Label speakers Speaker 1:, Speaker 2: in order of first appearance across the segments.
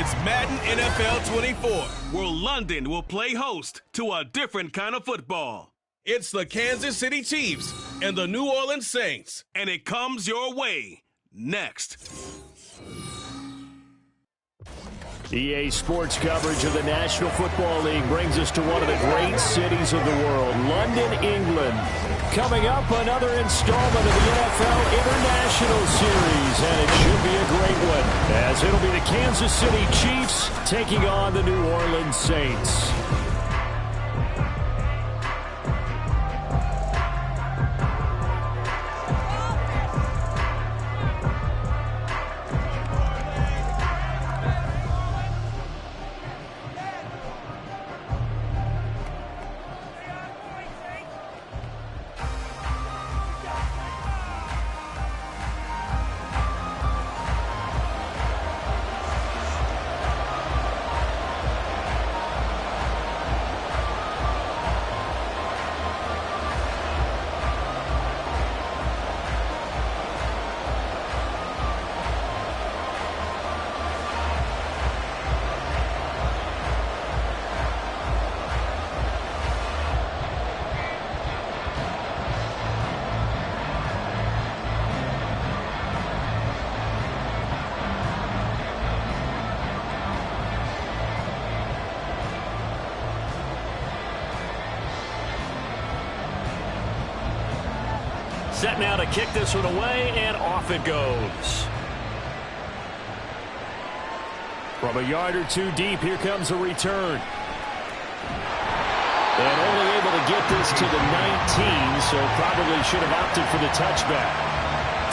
Speaker 1: It's Madden NFL 24, where London will play host to a different kind of football. It's the Kansas City Chiefs and the New Orleans Saints, and it comes your way next.
Speaker 2: EA Sports coverage of the National Football League brings us to one of the great cities of the world, London, England. Coming up, another installment of the NFL International Series, and it should be a great one, as it'll be the Kansas City Chiefs taking on the New Orleans Saints. Set now to kick this one away, and off it goes. From a yard or two deep, here comes a return. And only able to get this to the 19, so probably should have opted for the touchback.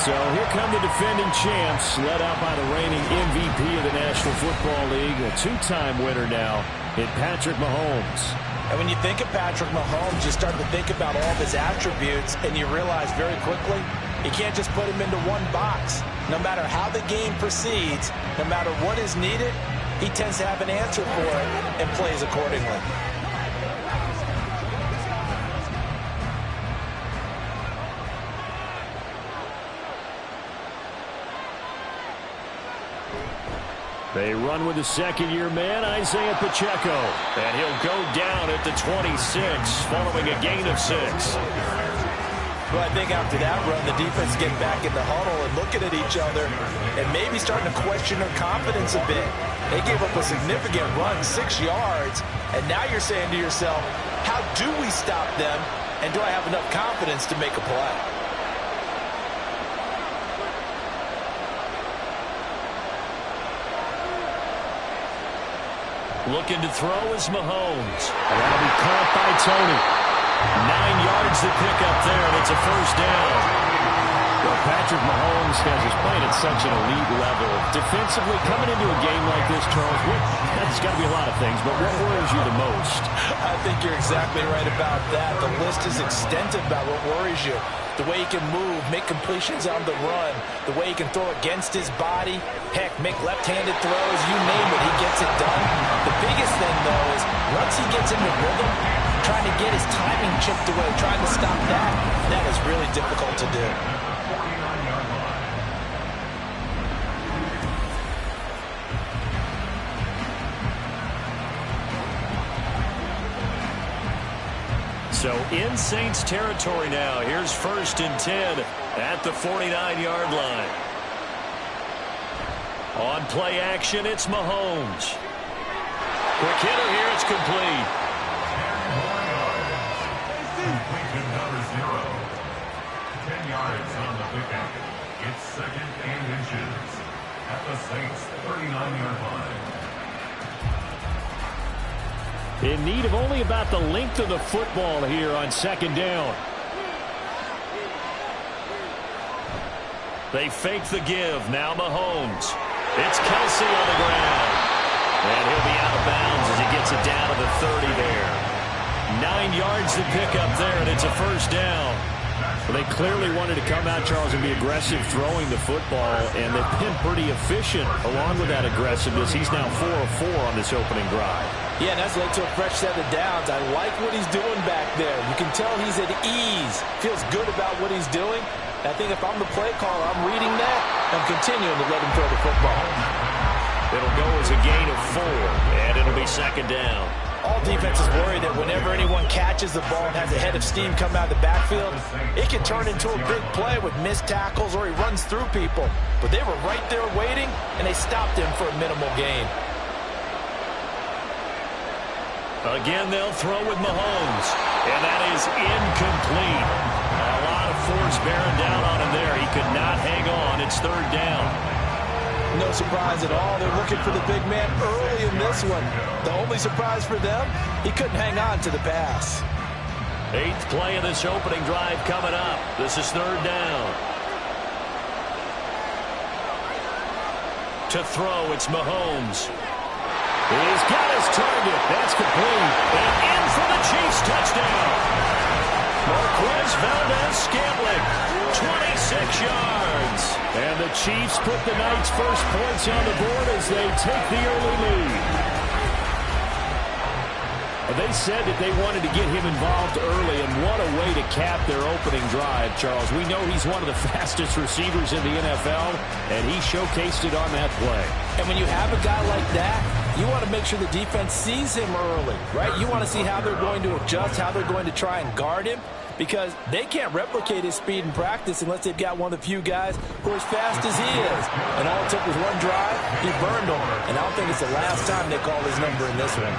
Speaker 2: So here come the defending champs, led out by the reigning MVP of the National Football League, a two-time winner now in Patrick Mahomes.
Speaker 3: And when you think of Patrick Mahomes, you start to think about all of his attributes, and you realize very quickly, you can't just put him into one box. No matter how the game proceeds, no matter what is needed, he tends to have an answer for it and plays accordingly.
Speaker 2: They run with the second-year man, Isaiah Pacheco. And he'll go down at the 26, following a gain of 6.
Speaker 3: Well, I think after that run, the defense get back in the huddle and looking at each other and maybe starting to question their confidence a bit. They gave up a significant run, 6 yards, and now you're saying to yourself, how do we stop them, and do I have enough confidence to make a play?
Speaker 2: Looking to throw is Mahomes. That'll be caught by Tony. 9 yards to pick up there, and it's a first down. Well, Patrick Mahomes is playing at such an elite level. Defensively, coming into a game like this, Charles, it's got to be a lot of things, but what worries you the most?
Speaker 3: I think you're exactly right about that. The list is extensive about what worries you. The way he can move, make completions on the run, the way he can throw against his body, heck, make left-handed throws, you name it, he gets it done. The biggest thing, though, is once he gets into rhythm, trying to get his timing chipped away, trying to stop that is really difficult to do.
Speaker 2: So in Saints territory now. Here's 1st and 10 at the 49-yard line. On play action, it's Mahomes. Quick hitter here, it's complete.
Speaker 4: Number 0. 10 yards on the pickup. It's 2nd and inches at the Saints 39-yard line.
Speaker 2: In need of only about the length of the football here on 2nd down. They fake the give. Now Mahomes. It's Kelsey on the ground. And he'll be out of bounds as he gets it down to the 30 there. 9 yards to pick up there, and it's a first down. Well, they clearly wanted to come out, Charles, and be aggressive throwing the football, and they've been pretty efficient along with that aggressiveness. He's now 4 of 4 on this opening drive.
Speaker 3: Yeah, and that's led to a fresh set of downs. I like what he's doing back there. You can tell he's at ease, feels good about what he's doing. I think if I'm the play caller, I'm reading that, I'm continuing to let him throw the football.
Speaker 2: It'll go as a gain of 4, and it'll be second down.
Speaker 3: All defenses worry that whenever anyone catches the ball and has a head of steam come out of the backfield, it can turn into a big play with missed tackles or he runs through people. But they were right there waiting, and they stopped him for a minimal gain.
Speaker 2: Again, they'll throw with Mahomes, and that is incomplete. A lot of force bearing down on him there. He could not hang on. It's third down.
Speaker 3: No surprise at all. They're looking for the big man early in this one. The only surprise for them, he couldn't hang on to the pass.
Speaker 2: 8th play of this opening drive coming up. This is third down. To throw, it's Mahomes. He's got his target. That's complete. And in for the Chiefs touchdown. Marquez Valdez-Scantling, 26 yards. And the Chiefs put the night's first points on the board as they take the early lead. They said that they wanted to get him involved early, and what a way to cap their opening drive, Charles. We know he's one of the fastest receivers in the NFL, and he showcased it on that play.
Speaker 3: And when you have a guy like that, you want to make sure the defense sees him early, right? You want to see how they're going to adjust, how they're going to try and guard him, because they can't replicate his speed in practice unless they've got one of the few guys who are as fast as he is. And all it took was one drive, he burned them. And I don't think it's the last time they call his number in this one.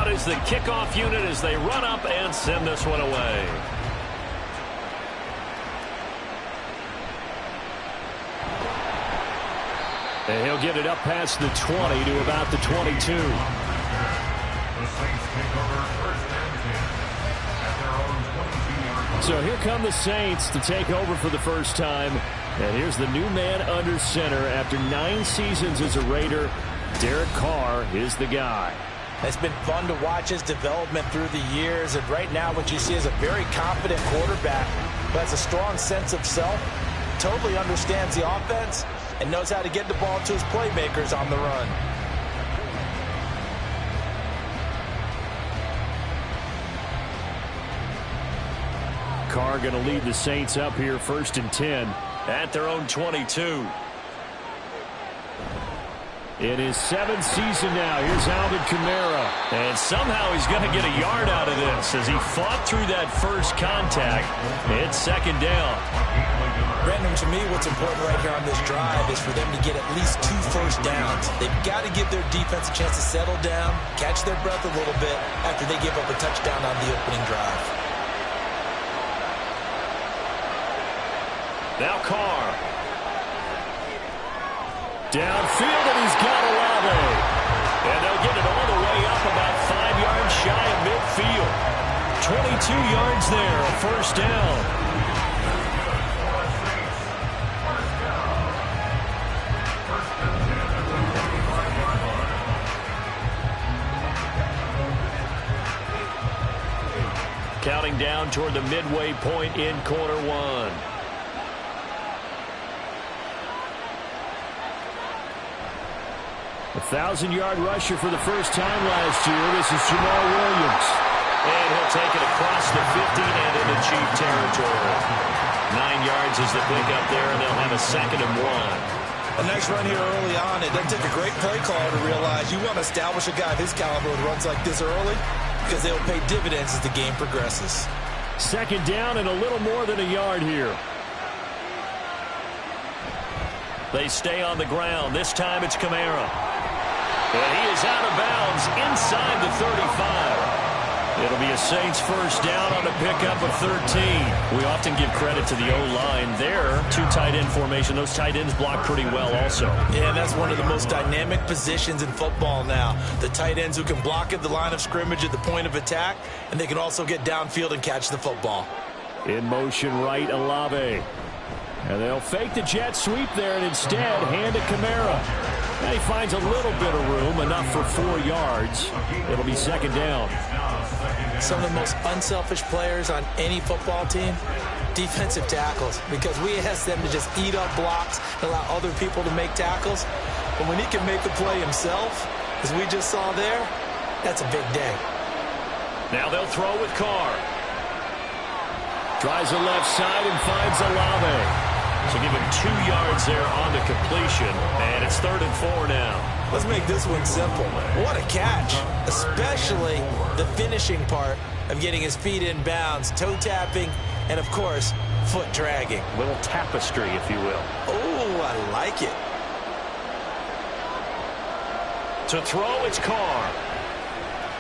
Speaker 2: Is the kickoff unit as they run up and send this one away. And he'll get it up past the 20 to about the 22.
Speaker 4: The Saints take over first and 10 at their own 22-yard line.
Speaker 2: So here come the Saints to take over for the first time. And here's the new man under center after 9 seasons as a Raider. Derek Carr is the guy.
Speaker 3: It's been fun to watch his development through the years, and right now what you see is a very confident quarterback who has a strong sense of self, totally understands the offense, and knows how to get the ball to his playmakers on the run.
Speaker 2: Carr going to lead the Saints up here first and 10 at their own 22. In his 7th season now, here's Alvin Kamara. And somehow he's going to get a yard out of this as he fought through that first contact. It's second down.
Speaker 3: Brandon, to me, what's important right here on this drive is for them to get at least 2 first downs. They've got to give their defense a chance to settle down, catch their breath a little bit after they give up a touchdown on the opening drive.
Speaker 2: Now Carr. Downfield, and he's got Olave. And they'll get it all the way up about 5 yards shy of midfield. 22 yards there, a first down. Counting down toward the midway point in quarter one. A 1,000-yard rusher for the first time last year. This is Jamal Williams. And he'll take it across the 50 and into Chief territory. 9 yards is the pickup there, and they'll have a 2nd and 1.
Speaker 3: A nice run here early on. It doesn't take a great play caller to realize you want to establish a guy of his caliber with runs like this early because they'll pay dividends as the game progresses.
Speaker 2: 2nd down and a little more than a yard here. They stay on the ground. This time it's Kamara. And he is out of bounds inside the 35. It'll be a Saints first down on a pickup of 13. We often give credit to the O-line there. 2 tight end formation. Those tight ends block pretty well also.
Speaker 3: Yeah, that's one of the most dynamic positions in football now. The tight ends who can block at the line of scrimmage at the point of attack, and they can also get downfield and catch the football.
Speaker 2: In motion right, Olave. And they'll fake the jet sweep there and instead hand to Kamara. He finds a little bit of room, enough for 4 yards. It'll be second down.
Speaker 3: Some of the most unselfish players on any football team, defensive tackles, because we ask them to just eat up blocks and allow other people to make tackles. But when he can make the play himself, as we just saw there, that's a big day.
Speaker 2: Now they'll throw with Carr. Tries the left side and finds Olave. So give him 2 yards there on the completion, and it's 3rd and 4 now.
Speaker 3: Let's make this one simple. What a catch, especially the finishing part of getting his feet in bounds, toe tapping, and of course, foot dragging.
Speaker 2: A little tapestry, if you will.
Speaker 3: Oh, I like it.
Speaker 2: To throw, it's Carr.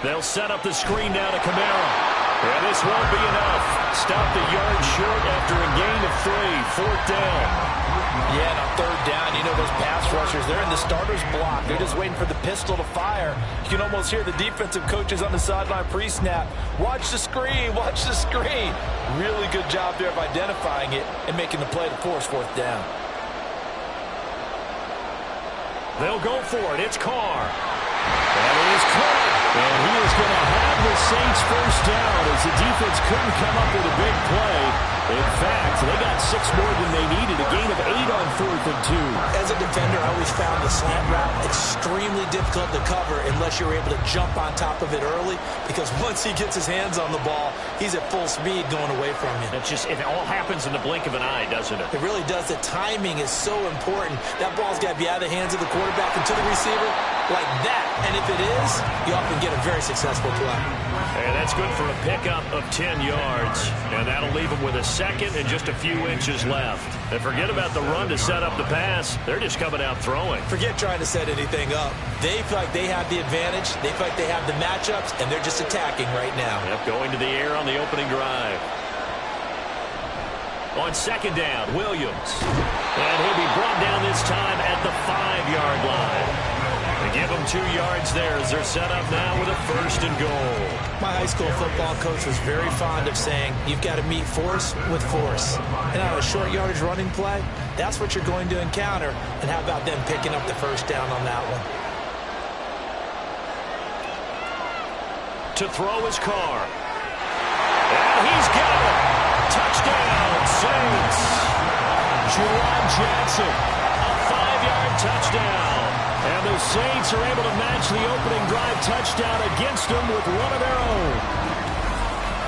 Speaker 2: They'll set up the screen now to Kamara. And this won't be enough. Stopped a yard short after a gain of 3. 4th down.
Speaker 3: Yeah, and on 3rd down, you know those pass rushers, they're in the starter's block. They're just waiting for the pistol to fire. You can almost hear the defensive coaches on the sideline pre-snap. Watch the screen, watch the screen. Really good job there of identifying it and making the play to force 4th down.
Speaker 2: They'll go for it. It's Carr. And it is caught. And he is going to have the Saints first down as the defense couldn't come up with a big play. In fact, they got 6 more than they needed, a gain of 8 on 4th and 2.
Speaker 3: As a defender, I always found the slant route extremely difficult to cover unless you're able to jump on top of it early, because once he gets his hands on the ball, he's at full speed going away from you.
Speaker 2: It all happens in the blink of an eye, doesn't it?
Speaker 3: It really does. The timing is so important. That ball's got to be out of the hands of the quarterback and to the receiver like that. And if it is, you often get a very successful play.
Speaker 2: And that's good for a pickup of 10 yards. And that'll leave them with a second and just a few inches left. And forget about the run to set up the pass. They're just coming out throwing.
Speaker 3: Forget trying to set anything up. They feel like they have the advantage. They feel like they have the matchups, and they're just attacking right now.
Speaker 2: Yep, going to the air on the opening drive. On 2nd down, Williams. And he'll be brought down this time at the 5-yard line. They give them 2 yards there as they're set up now with a 1st and goal.
Speaker 3: My high school football coach was very fond of saying, you've got to meet force with force. And on a short yardage running play, that's what you're going to encounter. And how about them picking up the 1st down on that one?
Speaker 2: To throw his Carr. And he's got it. Touchdown, Saints. Juwan Jackson, a 5-yard touchdown. And the Saints are able to match the opening drive touchdown against them with one of their own.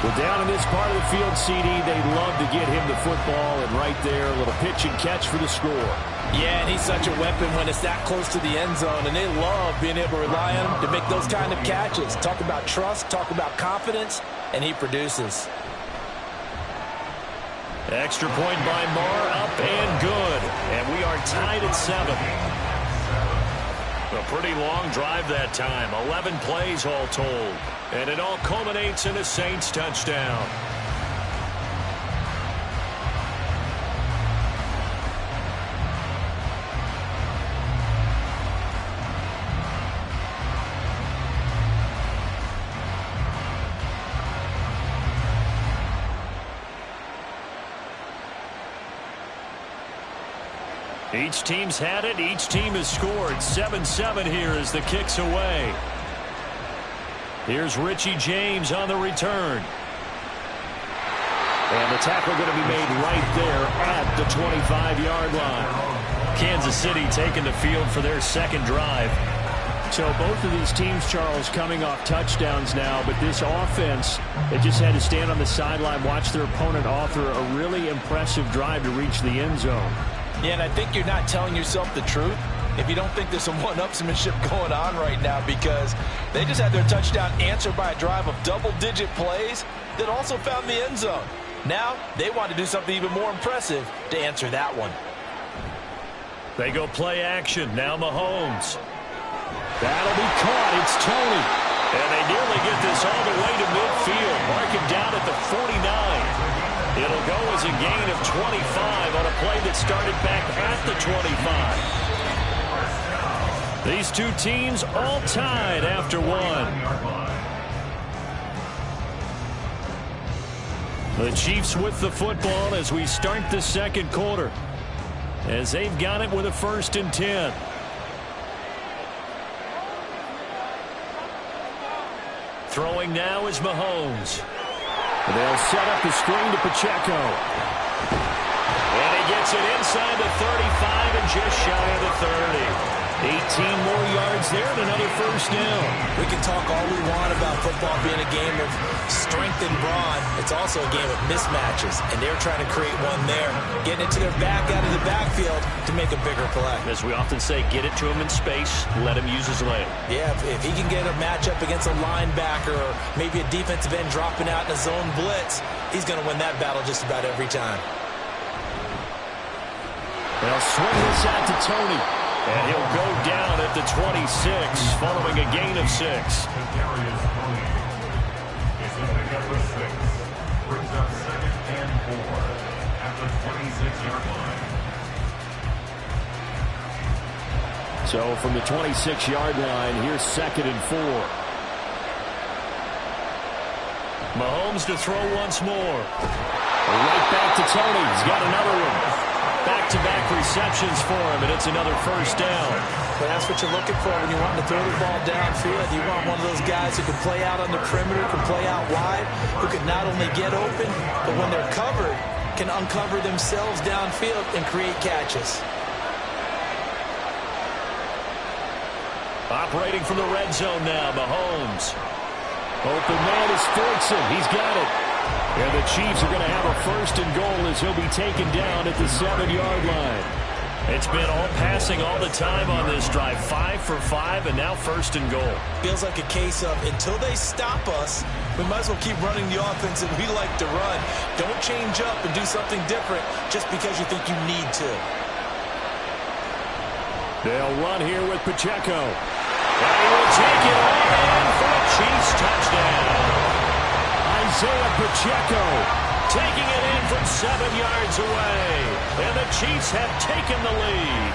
Speaker 2: Well, down in this part of the field, CD, they'd love to get him the football, and right there, a little pitch and catch for the score.
Speaker 3: Yeah, and he's such a weapon when it's that close to the end zone, and they love being able to rely on him to make those kind of catches. Talk about trust, talk about confidence, and he produces.
Speaker 2: Extra point by Marr, up and good. And we are tied at 7. A pretty long drive that time. 11 plays all told. And it all culminates in a Saints touchdown. Each team's had it. Each team has scored. 7-7 here as the kick's away. Here's Richie James on the return. And the tackle going to be made right there at the 25-yard line. Kansas City taking the field for their 2nd drive. So both of these teams, Charles, coming off touchdowns now, but this offense, they just had to stand on the sideline, watch their opponent author a really impressive drive to reach the end zone.
Speaker 3: Yeah, and I think you're not telling yourself the truth if you don't think there's some one-upsmanship going on right now, because they just had their touchdown answered by a drive of double-digit plays that also found the end zone. Now, they want to do something even more impressive to answer that one.
Speaker 2: They go play action. Now Mahomes. That'll be caught. It's Tony. And they nearly get this all the way to midfield. Mark him down at the 49. It'll go as a gain of 25 on a play that started back at the 25. These two teams all tied after one. The Chiefs with the football as we start the 2nd quarter, as they've got it with a 1st and 10. Throwing now is Mahomes. They'll set up the screen to Pacheco. And he gets it inside the 35 and just shy of the 30. 18 more yards there and another first down.
Speaker 3: We can talk all we want about football being a game of strength and brawn. It's also a game of mismatches, and they're trying to create one there, getting it to their back out of the backfield to make a bigger play.
Speaker 2: As we often say, get it to him in space, let him use his leg.
Speaker 3: Yeah, if he can get a matchup against a linebacker or maybe a defensive end dropping out in a zone blitz, he's going to win that battle just about every time.
Speaker 2: They'll swing this out to Tony. And he'll go down at the 26, following a gain of 6.
Speaker 4: It's a pickup of 6. Brings up 2nd and 4 at the 26-yard line.
Speaker 2: So from the 26-yard line, here's 2nd and 4. Mahomes to throw once more. Right back to Tony. He's got another one. Back-to-back receptions for him, and it's another first down.
Speaker 3: But that's what you're looking for when you want to throw the ball downfield. You want one of those guys who can play out on the perimeter, can play out wide, who can not only get open, but when they're covered, can uncover themselves downfield and create catches.
Speaker 2: Operating from the red zone now, Mahomes. Open man is Fortson. He's got it. And the Chiefs are going to have a 1st and goal as he'll be taken down at the 7-yard line. It's been all passing all the time on this drive. 5 for 5, and now 1st and goal.
Speaker 3: Feels like a case of until they stop us, we might as well keep running the offense that we like to run. Don't change up and do something different just because you think you need to.
Speaker 2: They'll run here with Pacheco. And he will take it all in for a Chiefs touchdown. Isaiah Pacheco taking it in from 7 yards away. And the Chiefs have taken the lead.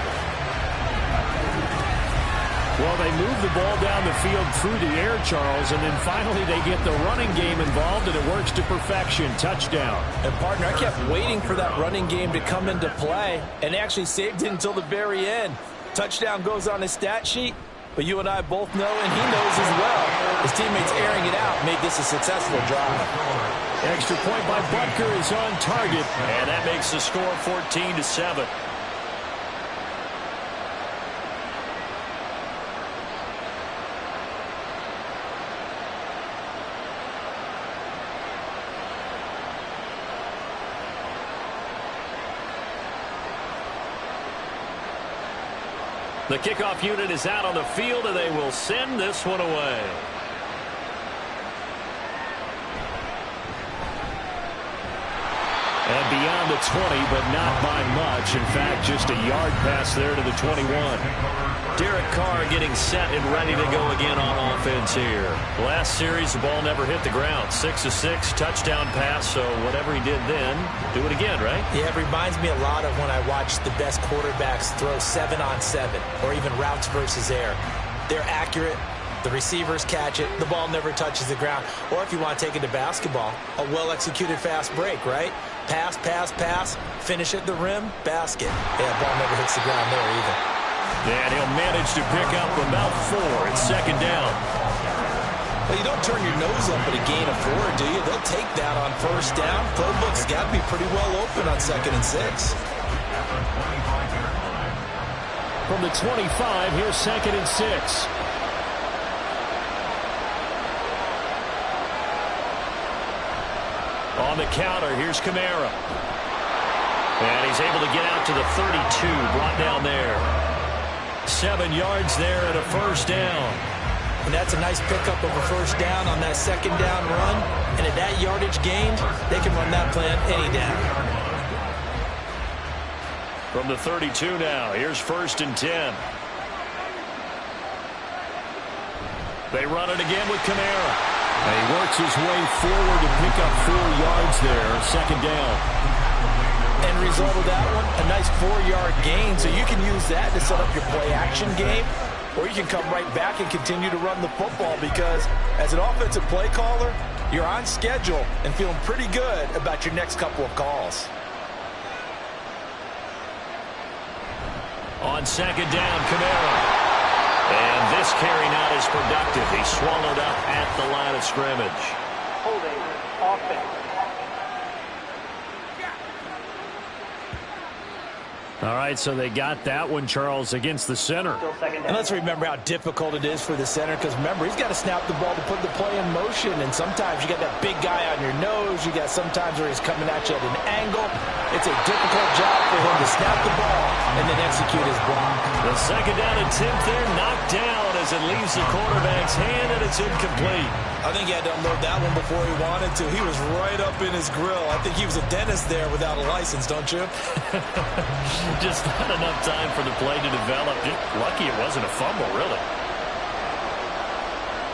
Speaker 2: Well, they move the ball down the field through the air, Charles, and then finally they get the running game involved, and it works to perfection. Touchdown.
Speaker 3: And, partner, I kept waiting for that running game to come into play, and actually saved it until the very end. Touchdown goes on his stat sheet. But you and I both know, and he knows as well, his teammates airing it out made this a successful drive.
Speaker 2: Extra point by Butker is on target, and that makes the score 14-7. The kickoff unit is out on the field, and they will send this one away. And beyond the 20, but not by much. In fact, just a yard pass there to the 21. Derek Carr getting set and ready to go again on offense here. Last series, the ball never hit the ground. 6 of 6, touchdown pass, so whatever he did then, do it again, right?
Speaker 3: Yeah, it reminds me a lot of when I watched the best quarterbacks throw 7-on-7 or even routes versus air. They're accurate. The receivers catch it. The ball never touches the ground. Or if you want to take it to basketball, a well-executed fast break, right? Pass, pass, pass, finish at the rim, basket. Yeah, ball never hits the ground there either.
Speaker 2: And he'll manage to pick up about 4. It's 2nd down.
Speaker 3: Well, you don't turn your nose up at a gain of 4, do you? They'll take that on 1st down. Playbook's got to be pretty well open on 2nd and 6.
Speaker 2: From the 25, here's 2nd and 6. On the counter, here's Kamara. And he's able to get out to the 32, brought down there. 7 yards there and a 1st down.
Speaker 3: And that's a nice pickup of a 1st down on that 2nd down run. And at that yardage gained, they can run that plan any down.
Speaker 2: From the 32 now, here's 1st and 10. They run it again with Kamara. And he works his way forward to pick up 4 yards there, 2nd down.
Speaker 3: End result of that one, a nice 4-yard gain. So you can use that to set up your play-action game, or you can come right back and continue to run the football because as an offensive play caller, you're on schedule and feeling pretty good about your next couple of calls.
Speaker 2: On 2nd down, Kamara. And this carry not as productive. He's swallowed up at the line of scrimmage.
Speaker 5: Holding offense.
Speaker 2: All right, so they got that one, Charles, against the center.
Speaker 3: And let's remember how difficult it is for the center, because remember, he's got to snap the ball to put the play in motion, and sometimes you got that big guy on your nose. You got sometimes where he's coming at you at an angle. It's a difficult job for him to snap the ball and then execute his block.
Speaker 2: The second down attempt there knocked down as it leaves the quarterback's hand, and it's incomplete.
Speaker 3: I think he had to unload that one before he wanted to. He was right up in his grill. I think he was a dentist there without a license, don't you?
Speaker 2: Just not enough time for the play to develop. Just lucky it wasn't a fumble, really.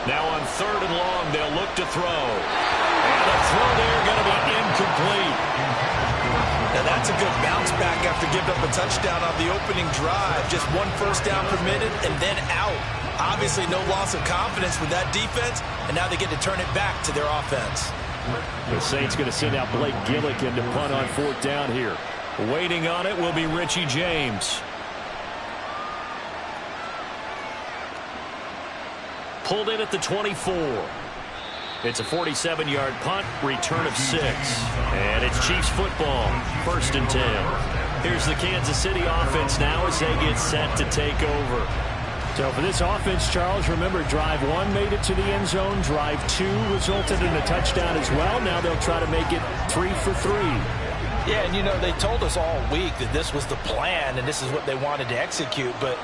Speaker 2: Now on 3rd and long, they'll look to throw. And the throw there going to be incomplete.
Speaker 3: Now that's a good bounce back after giving up a touchdown on the opening drive. Just 1 first down permitted and then out. Obviously no loss of confidence with that defense, and now they get to turn it back to their offense.
Speaker 2: The Saints going to send out Blake Gillikin to punt on 4th down here. Waiting on it will be Richie James. Pulled in at the 24. It's a 47-yard punt, return of 6. And it's Chiefs football, 1st and 10. Here's the Kansas City offense now as they get set to take over. So for this offense, Charles, remember, drive 1 made it to the end zone. Drive 2 resulted in a touchdown as well. Now they'll try to make it 3 for 3.
Speaker 3: Yeah, and you know, they told us all week that this was the plan and this is what they wanted to execute, but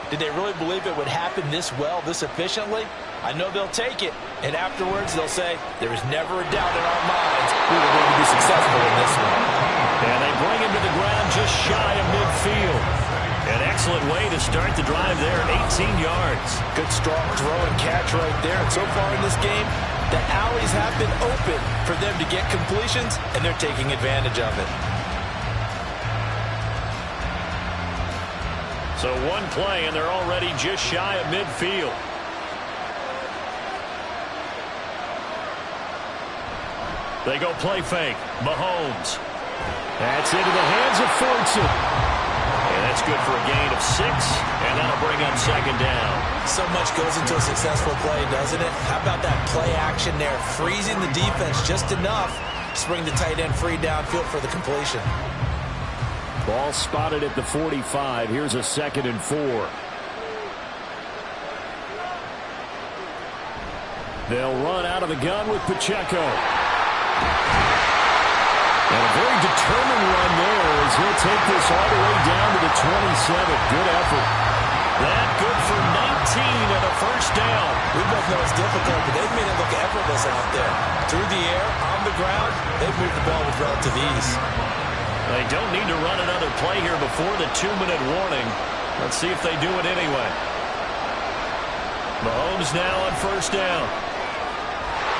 Speaker 3: did they really believe it would happen this well, this efficiently? I know they'll take it, and afterwards they'll say, there was never a doubt in our minds we were going to be successful in this one.
Speaker 2: And they bring him to the ground just shy of midfield. An excellent way to start the drive there, 18 yards.
Speaker 3: Good strong throw and catch right there, and so far in this game, the alleys have been open for them to get completions, and they're taking advantage of it.
Speaker 2: So 1 play, and they're already just shy of midfield. They go play fake. Mahomes. That's into the hands of Fortson. And that's good for a gain of 6, and that'll bring up 2nd down.
Speaker 3: So much goes into a successful play, doesn't it? How about that play action there, freezing the defense just enough to bring the tight end free downfield for the completion.
Speaker 2: Ball spotted at the 45. Here's a 2nd and 4. They'll run out of the gun with Pacheco. And a very determined run there as he'll take this all the way down to the 27. Good effort. That good for 19 and a 1st down.
Speaker 3: We both know it's difficult, but they've made it look effortless out there. Through the air, on the ground, they've moved the ball with relative ease.
Speaker 2: They don't need to run another play here before the 2-minute warning. Let's see if they do it anyway. Mahomes now on 1st down.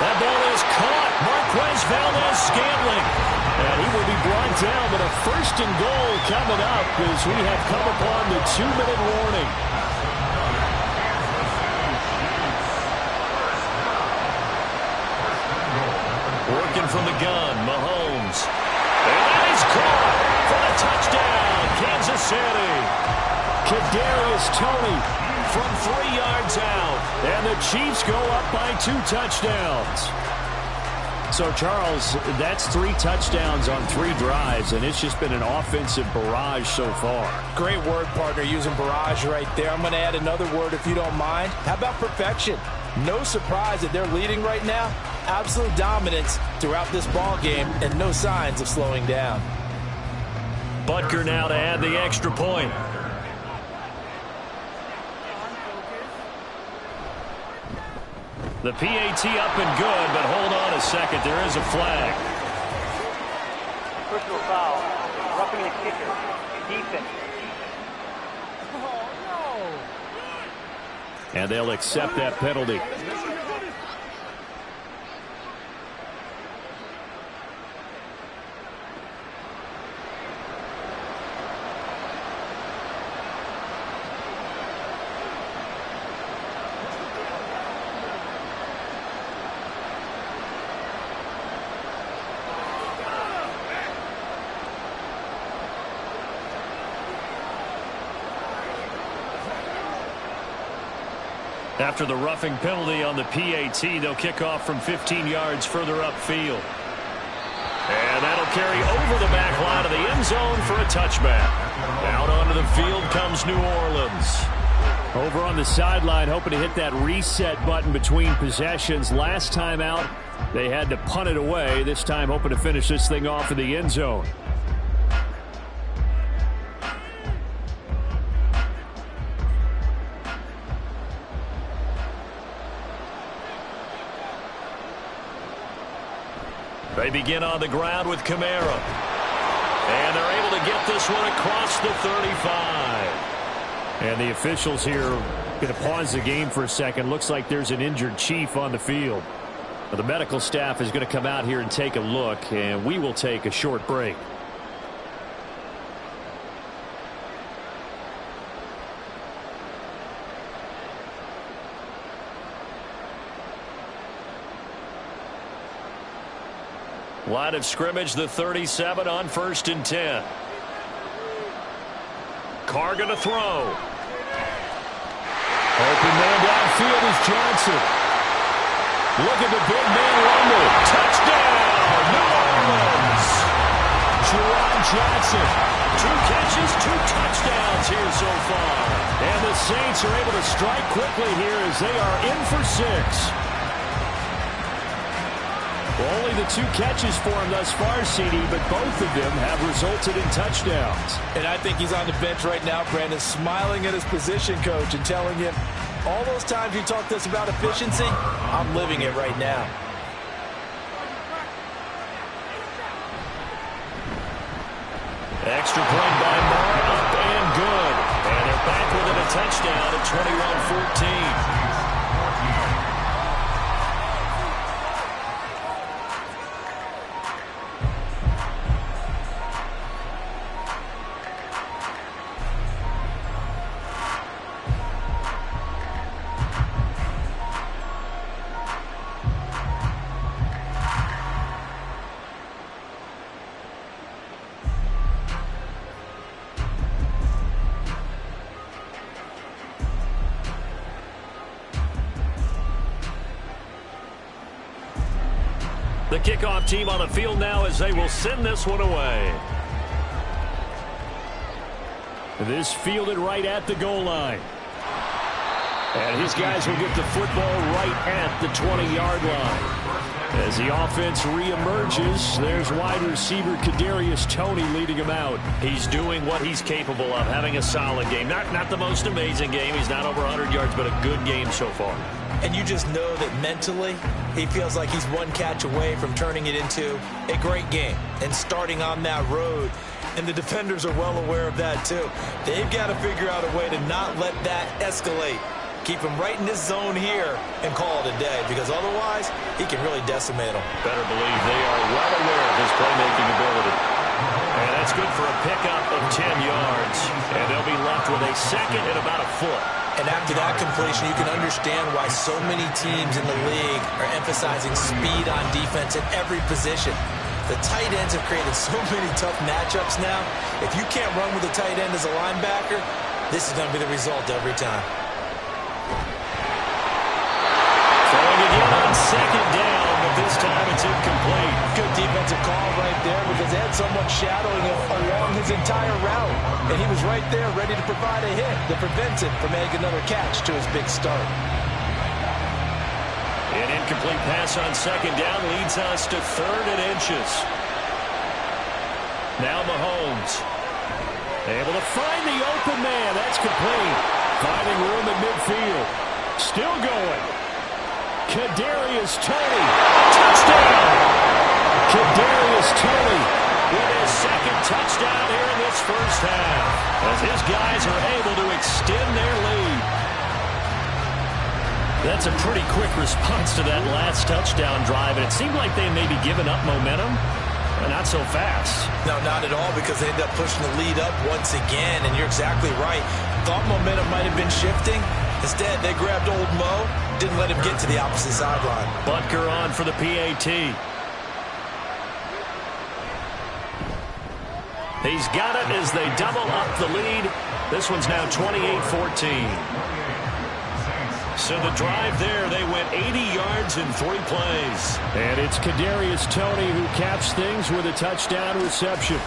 Speaker 2: That ball is caught. Marquez Valdes-Scantling. And he will be brought down, but a 1st and goal coming up as we have come upon the 2-minute warning. Working from the gun, Mahomes. And that is caught for the touchdown, Kansas City. Kadarius Toney from 3 yards out. And the Chiefs go up by 2 touchdowns. So, Charles, that's 3 touchdowns on 3 drives, and it's just been an offensive barrage so far.
Speaker 3: Great word, partner, using barrage right there. I'm going to add another word if you don't mind. How about perfection? No surprise that they're leading right now. Absolute dominance throughout this ball game and no signs of slowing down.
Speaker 2: Butker now to add the extra point. The PAT up and good, but hold on a second. There is a flag.
Speaker 5: Personal foul. Roughing the kicker. Defense.
Speaker 2: And they'll accept that penalty. After the roughing penalty on the PAT, they'll kick off from 15 yards further upfield. And that'll carry over the back line of the end zone for a touchback. Out onto the field comes New Orleans. Over on the sideline, hoping to hit that reset button between possessions. Last time out, they had to punt it away. This time, hoping to finish this thing off in the end zone. They begin on the ground with Kamara. And they're able to get this one across the 35. And the officials here going to pause the game for a second. Looks like there's an injured Chief on the field. Now, the medical staff is going to come out here and take a look, and we will take a short break. Line of scrimmage, the 37 on 1st and 10. Carr going to throw. Open man downfield is Johnson. Look at the big man rumble. Touchdown, New Orleans. Juwan Johnson. 2 catches, 2 touchdowns here so far. And the Saints are able to strike quickly here as they are in for 6. Only the 2 catches for him thus far, CD, but both of them have resulted in touchdowns.
Speaker 3: And I think he's on the bench right now, Brandon, smiling at his position coach and telling him, all those times you talked to us about efficiency, I'm living it right now.
Speaker 2: Extra point by Moore, up and good. And they're back within a touchdown at 21-14. The kickoff team on the field now as they will send this one away. This fielded right at the goal line. And his guys will get the football right at the 20-yard line. As the offense reemerges, there's wide receiver Kadarius Toney leading him out. He's doing what he's capable of, having a solid game. Not the most amazing game. He's not over 100 yards, but a good game so far.
Speaker 3: And you just know that mentally, he feels like he's one catch away from turning it into a great game and starting on that road. And the defenders are well aware of that, too. They've got to figure out a way to not let that escalate. Keep him right in this zone here and call it a day, because otherwise, he can really decimate them.
Speaker 2: Better believe they are well aware of his playmaking ability. And that's good for a pickup of 10 yards. And they'll be left with a second and about a foot.
Speaker 3: And after that completion, you can understand why so many teams in the league are emphasizing speed on defense at every position. The tight ends have created so many tough matchups now. If you can't run with a tight end as a linebacker, this is going to be the result every time.
Speaker 2: Throwing again on 2nd down, but this time it's incomplete.
Speaker 3: Good defensive call right there, because they had someone shadowing him along his entire route. And he was right there ready to provide a hit that prevents him from making another catch to his big start.
Speaker 2: An incomplete pass on 2nd down leads us to 3rd and inches. Now Mahomes. Able to find the open man. That's complete. Finding room in midfield. Still going. Kadarius Toney. Touchdown! Kadarius Toney with his 2nd touchdown here in this first half, as his guys are able to extend their lead. That's a pretty quick response to that last touchdown drive, and it seemed like they may be giving up momentum, but not so fast.
Speaker 3: No, not at all, because they ended up pushing the lead up once again, and you're exactly right. Thought momentum might have been shifting. Instead, they grabbed old Mo, didn't let him get to the opposite sideline.
Speaker 2: Butker on for the PAT. He's got it as they double up the lead. This one's now 28-14. So the drive there, they went 80 yards in 3 plays.
Speaker 6: And it's Kadarius Toney who caps things with a touchdown reception.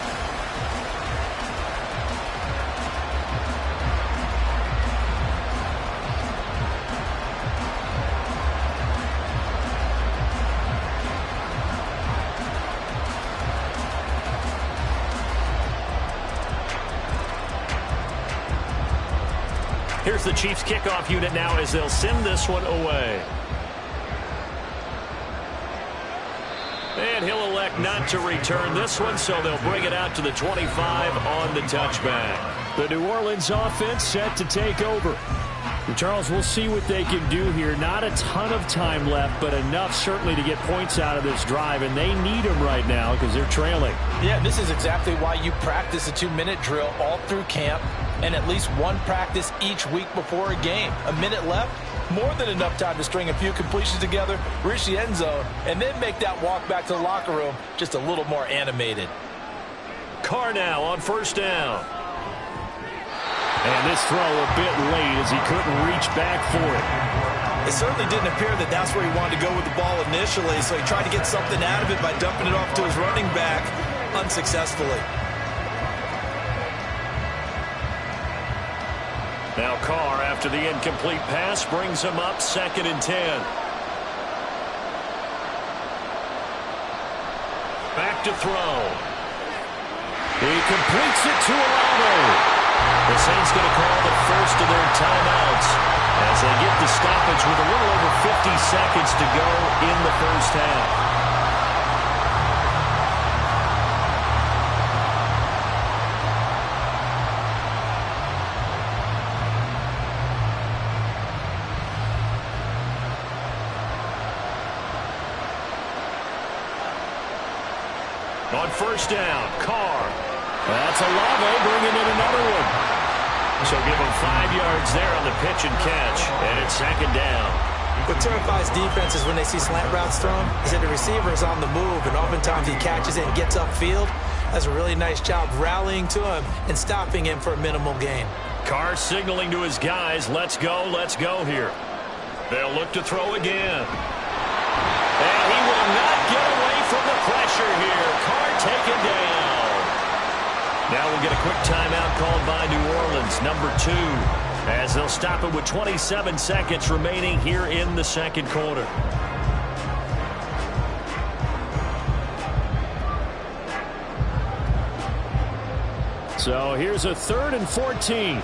Speaker 2: Here's the Chiefs kickoff unit now as they'll send this one away. And he'll elect not to return this one, so they'll bring it out to the 25 on the touchback.
Speaker 6: The New Orleans offense set to take over. And Charles, we'll see what they can do here. Not a ton of time left, but enough certainly to get points out of this drive, and they need them right now because they're trailing.
Speaker 3: Yeah, this is exactly why you practice a 2-minute drill all through camp and at least one practice each week before a game. A minute left, more than enough time to string a few completions together, reach the end zone, and then make that walk back to the locker room just a little more animated.
Speaker 2: Carr now on first down.
Speaker 6: And this throw a bit late as he couldn't reach back for it.
Speaker 3: It certainly didn't appear that that's where he wanted to go with the ball initially, so he tried to get something out of it by dumping it off to his running back unsuccessfully.
Speaker 2: Now Carr, after the incomplete pass, brings him up 2nd and 10. Back to throw.
Speaker 6: He completes it to Olave.
Speaker 2: The Saints going to call the first of their timeouts as they get the stoppage with a little over 50 seconds to go in the first half. On first down, Carr.
Speaker 6: That's Olave bringing in another one.
Speaker 2: So give him 5 yards there on the pitch and catch, and it's 2nd down.
Speaker 3: What terrifies defenses when they see slant routes thrown is that the receiver is on the move, and oftentimes he catches it and gets upfield. Does a really nice job rallying to him and stopping him for a minimal gain.
Speaker 2: Carr signaling to his guys, let's go here. They'll look to throw again. And he will not get away from the pressure here. Carr taken down. Now we'll get a quick timeout called by New Orleans, number 2, as they'll stop it with 27 seconds remaining here in the 2nd quarter.
Speaker 6: So here's a 3rd and 14.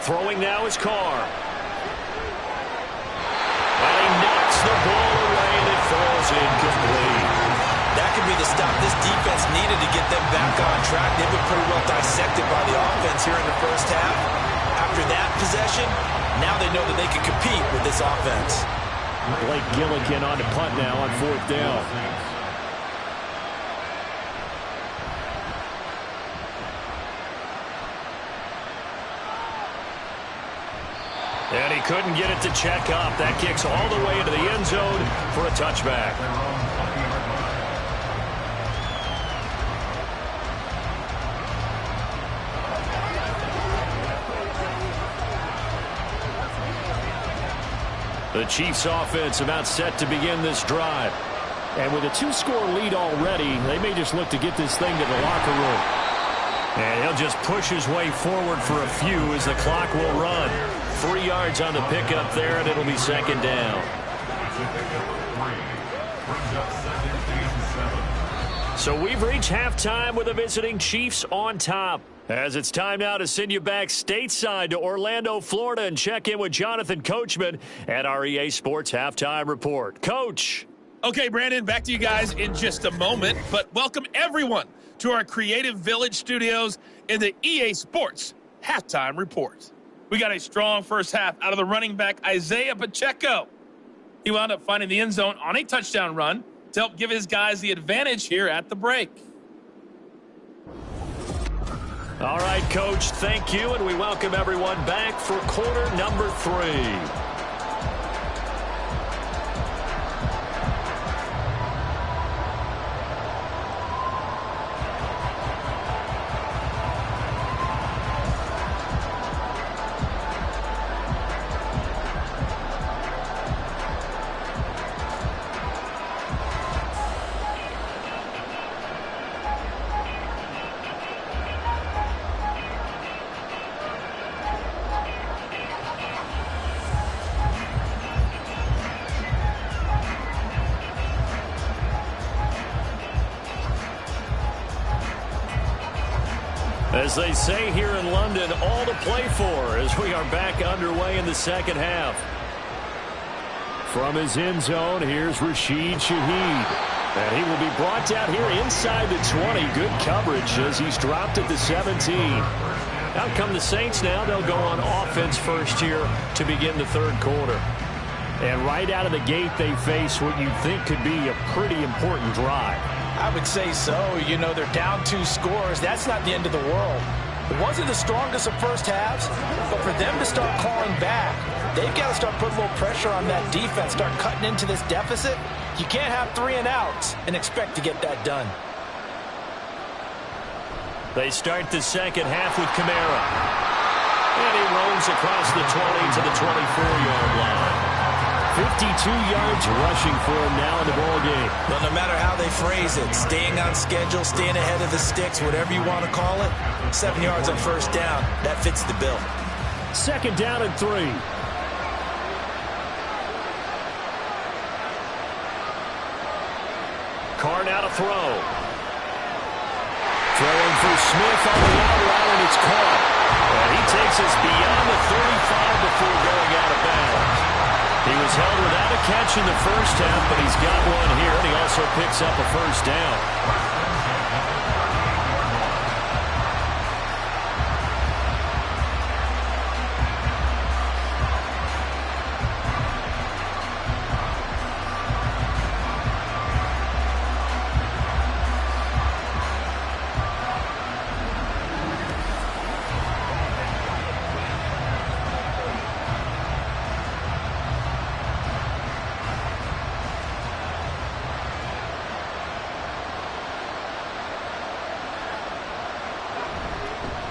Speaker 2: Throwing now is Carr. And he knocks the ball away and it falls incomplete.
Speaker 3: That could be the stop this defense needed to get them back on track. They've been pretty well dissected by the offense here in the first half. After that possession, now they know that they can compete with this offense.
Speaker 6: Blake Gillikin on to punt now on 4th down.
Speaker 2: And he couldn't get it to check up. That kicks all the way into the end zone for a touchback. The Chiefs offense about set to begin this drive.
Speaker 6: And with a 2-score lead already, they may just look to get this thing to the locker room.
Speaker 2: And he'll just push his way forward for a few as the clock will run. 3 yards on the pickup there, and it'll be 2nd down. So we've reached halftime with the visiting Chiefs on top. As it's time now to send you back stateside to Orlando, Florida, and check in with Jonathan Coachman at our EA Sports Halftime Report. Coach.
Speaker 7: Okay, Brandon, back to you guys in just a moment, but welcome everyone to our Creative Village studios in the EA Sports Halftime Report. We got a strong first half out of the running back, Isaiah Pacheco. He wound up finding the end zone on a touchdown run to help give his guys the advantage here at the break.
Speaker 2: All right, Coach, thank you, and we welcome everyone back for quarter number 3.
Speaker 6: As they say here in London, all to play for as we are back underway in the second half. From his end zone, here's Rashid Shaheed. And he will be brought down here inside the 20. Good coverage as he's dropped at the 17. Out come the Saints now. They'll go on offense first here to begin the third quarter. And right out of the gate, they face what you think could be a pretty important drive.
Speaker 3: I would say so. You know, they're down 2 scores. That's not the end of the world. It wasn't the strongest of first halves, but for them to start clawing back, they've got to start putting a little pressure on that defense, start cutting into this deficit. You can't have 3 and outs and expect to get that done.
Speaker 6: They start the second half with Kamara. And he roams across the 20 to the 24-yard line. 52 yards rushing for him now in the ball game.
Speaker 3: Well, no matter how they phrase it, staying on schedule, staying ahead of the sticks, whatever you want to call it, 7 yards on first down, that fits the bill.
Speaker 6: Second down and 3. Carr now to throw. Throwing for Smith on the out route, and it's caught. And he takes us beyond the 35 before going out of bounds. He was held without a catch in the first half, but he's got one here, and he also picks up a first down.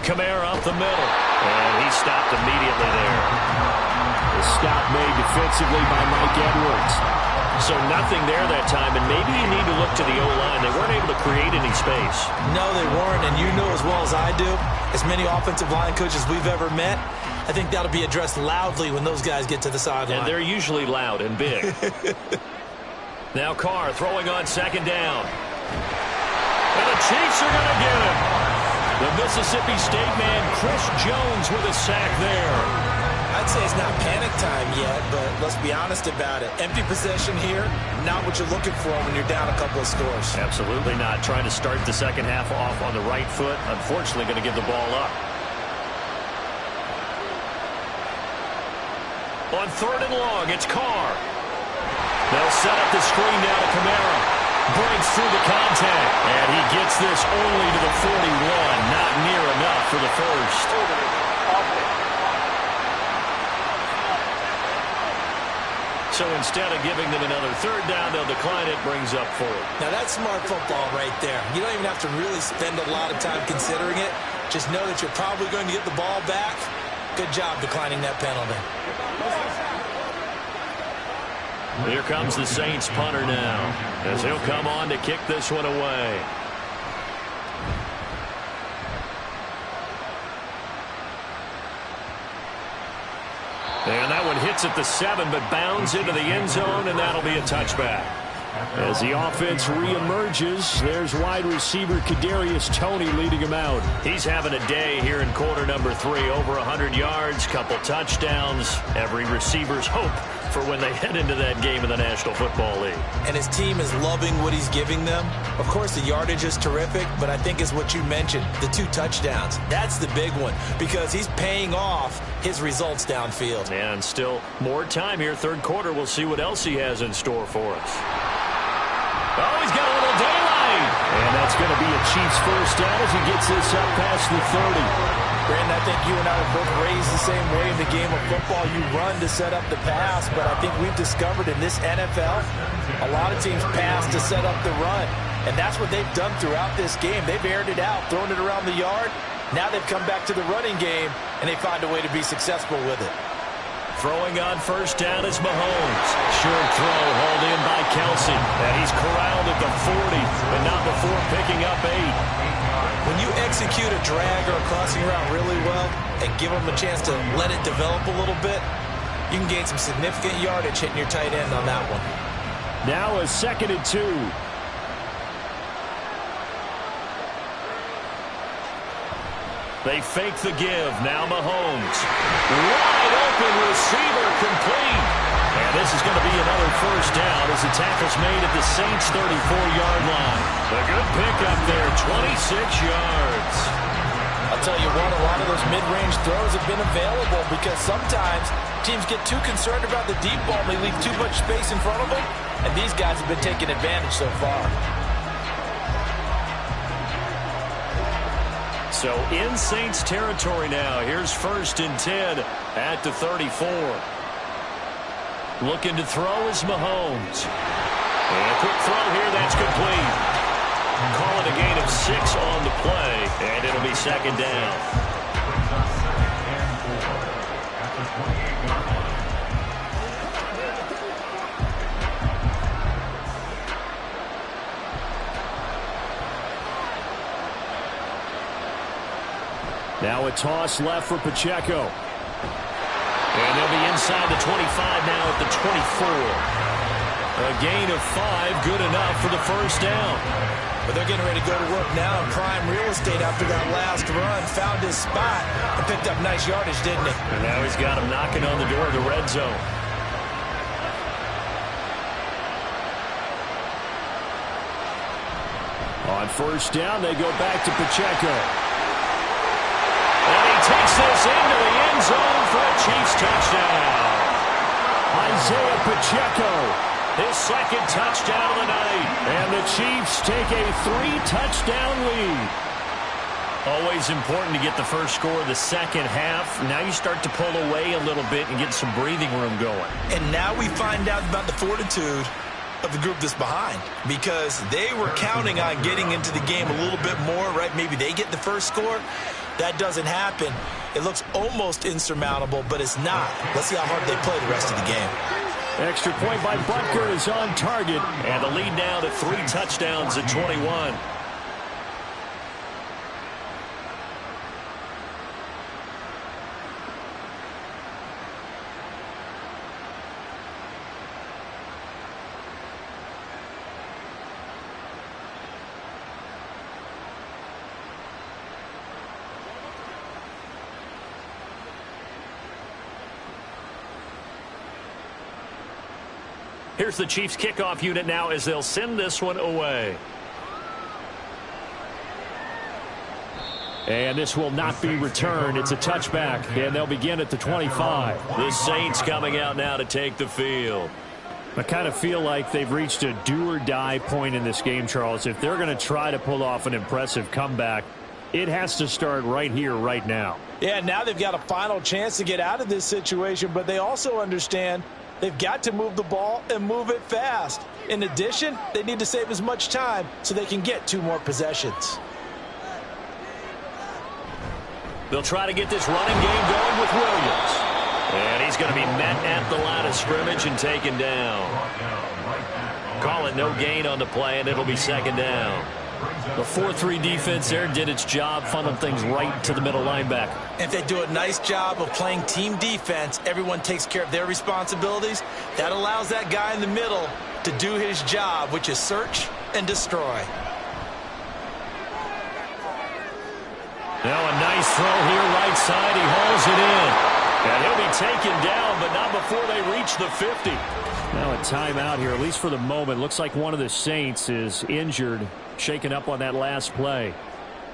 Speaker 6: Kamara up the middle, and he stopped immediately there. The stop made defensively by Mike Edwards. So nothing there that time, and maybe you need to look to the O-line. They weren't able to create any space.
Speaker 3: No, they weren't, and you know as well as I do, as many offensive line coaches we've ever met, I think that'll be addressed loudly when those guys get to the sideline.
Speaker 6: And they're usually loud and big. Now Carr throwing on second down. And the Chiefs are going to get him. The Mississippi State man, Chris Jones, with a sack there.
Speaker 3: I'd say it's not panic time yet, but let's be honest about it. Empty possession here, not what you're looking for when you're down a couple of scores.
Speaker 6: Absolutely not. Trying to start the second half off on the right foot. Unfortunately, going to give the ball up. On third and long, it's Carr. They'll set up the screen now to Kamara. Breaks through the contact, and he gets this only to the 41. Not near enough for the first. So instead of giving them another third down, they'll decline it, brings up 4.
Speaker 3: Now that's smart football right there. You don't even have to really spend a lot of time considering it. Just know that you're probably going to get the ball back. Good job declining that penalty.
Speaker 6: Here comes the Saints punter now, as he'll come on to kick this one away. And that one hits at the 7, but bounds into the end zone, and that'll be a touchback. As the offense reemerges, there's wide receiver Kadarius Toney leading him out. He's having a day here in quarter number 3. Over 100 yards, couple touchdowns. Every receiver's hope for when they head into that game in the National Football League.
Speaker 3: And his team is loving what he's giving them. Of course, the yardage is terrific, but I think it's what you mentioned, the 2 touchdowns. That's the big one, because he's paying off his results downfield.
Speaker 6: And still more time here, third quarter. We'll see what else he has in store for us. Oh, he's got a little daylight. And that's going to be a Chiefs first down as he gets this up past the 30.
Speaker 3: Brandon, I think you and I were both raised the same way in the game of football. You run to set up the pass, but I think we've discovered in this NFL, a lot of teams pass to set up the run. And that's what they've done throughout this game. They've aired it out, thrown it around the yard. Now they've come back to the running game, and they find a way to be successful with it.
Speaker 6: Throwing on first down is Mahomes. Short throw hauled in by Kelsey. And he's corralled at the 40, but not before picking up 8.
Speaker 3: When you execute a drag or a crossing route really well and give them a chance to let it develop a little bit, you can gain some significant yardage hitting your tight end on that one.
Speaker 6: Now a 2nd and 2.
Speaker 2: They fake the give. Now Mahomes. Wide open receiver complete. And this is going to be another first down as the tackle's made at the Saints' 34-yard line. A good pickup there, 26 yards.
Speaker 3: I'll tell you what, a lot of those mid-range throws have been available because sometimes teams get too concerned about the deep ball and they leave too much space in front of them, and these guys have been taking advantage so far.
Speaker 2: So in Saints territory now. Here's 1st and 10 at the 34. Looking to throw is Mahomes. And a quick throw here, that's complete. Call it a gain of 6 on the play, and it'll be second down.
Speaker 4: Brings up 2nd and 4 at the 28-yard line.
Speaker 6: Now a toss left for Pacheco.
Speaker 2: And they'll be inside the 25 now at the 24. A gain of 5, good enough for the first down.
Speaker 3: But they're getting ready to go to work now in prime real estate after that last run. Found his spot and picked up nice yardage, didn't he?
Speaker 2: And now he's got him knocking on the door of the red zone.
Speaker 6: On first down, they go back to Pacheco.
Speaker 2: And he takes this into the end zone for a Chiefs touchdown.
Speaker 6: Isaiah Pacheco,
Speaker 2: His second touchdown of the night.
Speaker 6: and the Chiefs take a 3-touchdown lead.
Speaker 2: Always important to get the first score of the second half. Now you start to pull away a little bit and get some breathing room going.
Speaker 3: And now we find out about the fortitude of the group that's behind, because they were counting on getting into the game a little bit more, right? Maybe they get the first score. That doesn't happen. It looks almost insurmountable, but it's not. Let's see how hard they play the rest of the game.
Speaker 6: Extra point by Butker is on target.
Speaker 2: And the lead now to 3 touchdowns at 21. Here's the Chiefs kickoff unit now as they'll send this one away.
Speaker 6: And this will not be returned. It's a touchback, and they'll begin at the 25.
Speaker 2: The Saints coming out now to take the field.
Speaker 6: I kind of feel like they've reached a do-or-die point in this game, Charles. If they're going to try to pull off an impressive comeback, it has to start right here, right now.
Speaker 3: Yeah, now they've got a final chance to get out of this situation, but they also understand they've got to move the ball and move it fast. In addition, they need to save as much time so they can get 2 more possessions.
Speaker 2: They'll try to get this running game going with Williams. And he's going to be met at the line of scrimmage and taken down. Call it no gain on the play, and it'll be second down.
Speaker 6: The 4-3 defense there did its job, funneling things right to the middle linebacker.
Speaker 3: If they do a nice job of playing team defense, everyone takes care of their responsibilities. That allows that guy in the middle to do his job, which is search and destroy.
Speaker 2: Now a nice throw here right side. He hauls it in. And he'll be taken down, but not before they reach the 50.
Speaker 6: Now a timeout here, at least for the moment. Looks like one of the Saints is injured, shaken up on that last play.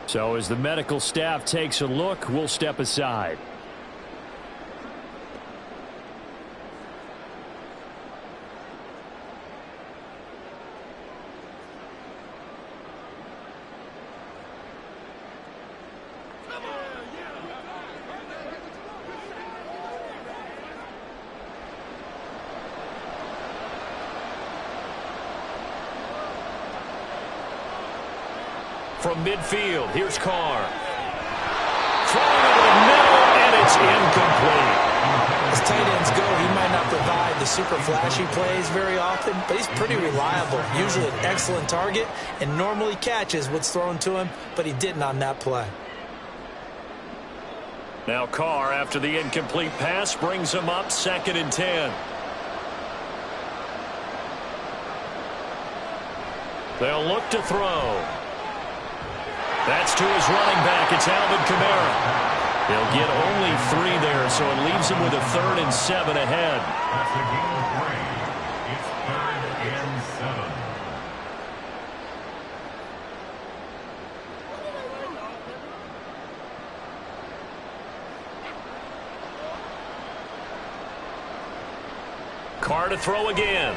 Speaker 6: So as the medical staff takes a look, we'll step aside.
Speaker 2: From midfield, here's Carr. Throwing into the middle, and it's incomplete.
Speaker 3: As tight ends go, he might not provide the super flashy plays very often, but he's pretty reliable. Usually an excellent target and normally catches what's thrown to him, but he didn't on that play.
Speaker 2: Now Carr, after the incomplete pass, brings him up 2nd and 10. They'll look to throw. That's to his running back. It's Alvin Kamara. He'll get only 3 there, so it leaves him with a 3rd and 7 ahead.
Speaker 4: That's a gain of 3. It's 3rd and 7.
Speaker 2: Carr to throw again.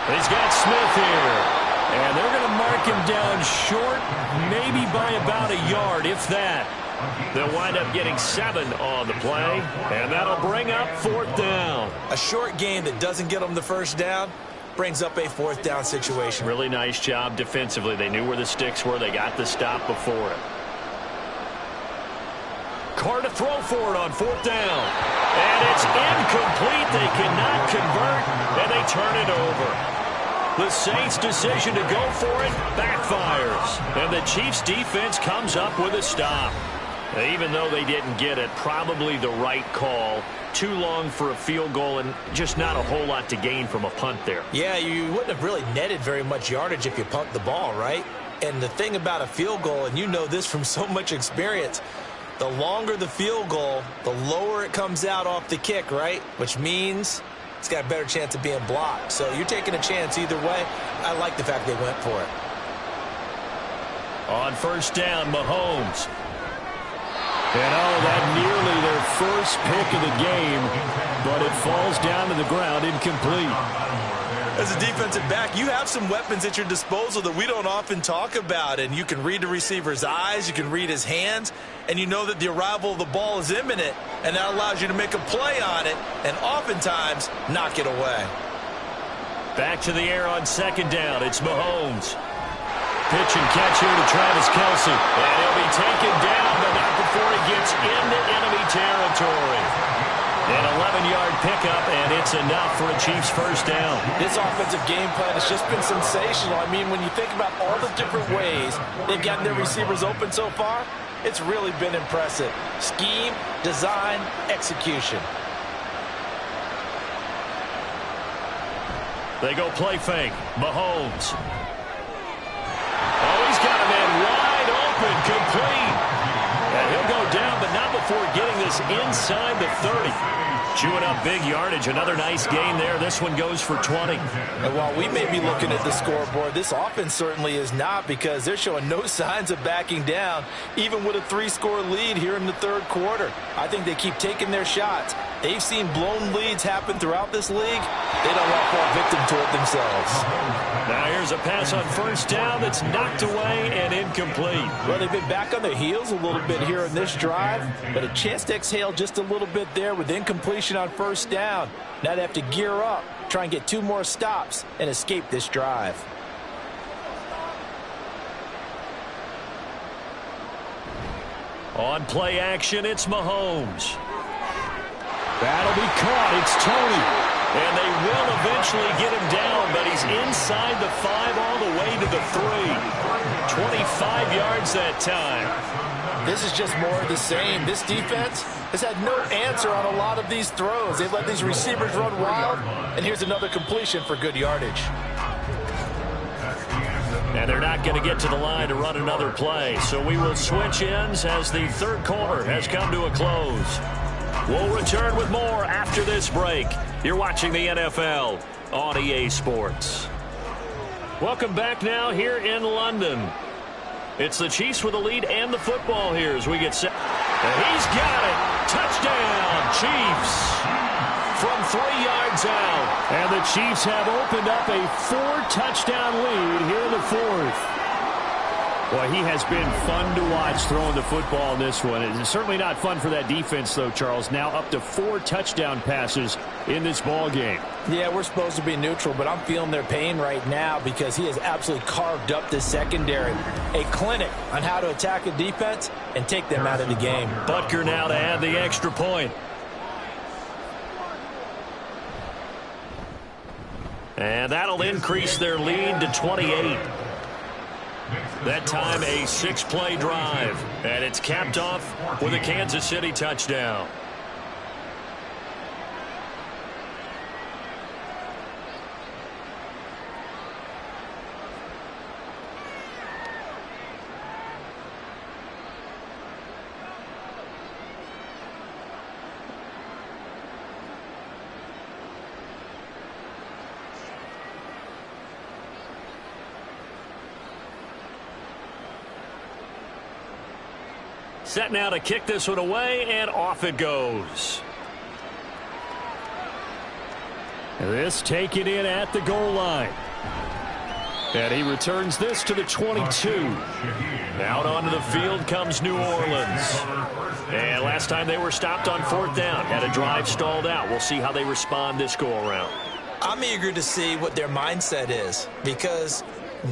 Speaker 2: He's got Smith here. And they're going to mark him down short, maybe by about a yard, if that. They'll wind up getting 7 on the play, and that'll bring up 4th down.
Speaker 3: A short game that doesn't get them the first down brings up a 4th down situation.
Speaker 2: Really nice job defensively. They knew where the sticks were. They got the stop before it. Carr to throw for it on 4th down. And it's incomplete. They cannot convert, and they turn it over. The Saints' decision to go for it backfires. And the Chiefs' defense comes up with a stop. Even though they didn't get it, probably the right call. Too long for a field goal and just not a whole lot to gain from a punt there.
Speaker 3: Yeah, you wouldn't have really netted very much yardage if you punt the ball, right? And the thing about a field goal, and you know this from so much experience, the longer the field goal, the lower it comes out off the kick, right? Which means it's got a better chance of being blocked. So you're taking a chance either way. I like the fact they went for it.
Speaker 2: On 1st down, Mahomes. And that nearly their first pick of the game, but it falls down to the ground incomplete.
Speaker 3: As a defensive back, you have some weapons at your disposal that we don't often talk about, and you can read the receiver's eyes, you can read his hands, and you know that the arrival of the ball is imminent, and that allows you to make a play on it and oftentimes knock it away.
Speaker 2: Back to the air on 2nd down. It's Mahomes. Pitch and catch here to Travis Kelce. And he'll be taken down, but not before he gets into enemy territory. An 11-yard pickup, and it's enough for a Chiefs 1st down.
Speaker 3: This offensive game plan has just been sensational. I mean, when you think about all the different ways they've gotten their receivers open so far, it's really been impressive. Scheme, design, execution.
Speaker 2: They go play fake. Mahomes. Oh, he's got a man wide open, complete. And he'll go down, but not before getting this inside the 30. Chewing up big yardage. Another nice gain there. This one goes for 20.
Speaker 3: And while we may be looking at the scoreboard, this offense certainly is not, because they're showing no signs of backing down, even with a 3-score lead here in the 3rd quarter. I think they keep taking their shots. They've seen blown leads happen throughout this league. They don't want to fall victim to it themselves.
Speaker 2: Now here's a pass on 1st down that's knocked away and incomplete.
Speaker 3: Well, they've been back on their heels a little bit here in this drive, but a chance to exhale just a little bit there with incompletion on 1st down. Now they have to gear up, try and get 2 more stops, and escape this drive.
Speaker 2: On play action, it's Mahomes. That'll be caught. It's Tony. And they will eventually get him down, but he's inside the 5 all the way to the 3. 25 yards that time.
Speaker 3: This is just more of the same. This defense has had no answer on a lot of these throws. They've let these receivers run wild, and here's another completion for good yardage.
Speaker 2: And they're not going to get to the line to run another play, so we will switch ends as the 3rd quarter has come to a close. We'll return with more after this break. You're watching the NFL on EA Sports. Welcome back now here in London. It's the Chiefs with the lead and the football here as we get set. And he's got it. Touchdown, Chiefs. From 3 yards out.
Speaker 6: And the Chiefs have opened up a 4-touchdown lead here in the 4th. Boy, he has been fun to watch throwing the football in this one. It's certainly not fun for that defense, though, Charles. Now up to 4 touchdown passes in this ball game.
Speaker 3: Yeah, we're supposed to be neutral, but I'm feeling their pain right now because he has absolutely carved up this secondary. A clinic on how to attack a defense and take them out of the game.
Speaker 2: Butker now to add the extra point. And that'll increase their lead to 28. That time a 6-play drive. And it's capped off with a Kansas City touchdown. Set now to kick this one away, and off it goes.
Speaker 6: This taken in at the goal line. And he returns this to the 22.
Speaker 2: Out onto the field comes New Orleans. And last time they were stopped on 4th down. Had a drive stalled out. We'll see how they respond this go-around.
Speaker 3: I'm eager to see what their mindset is, because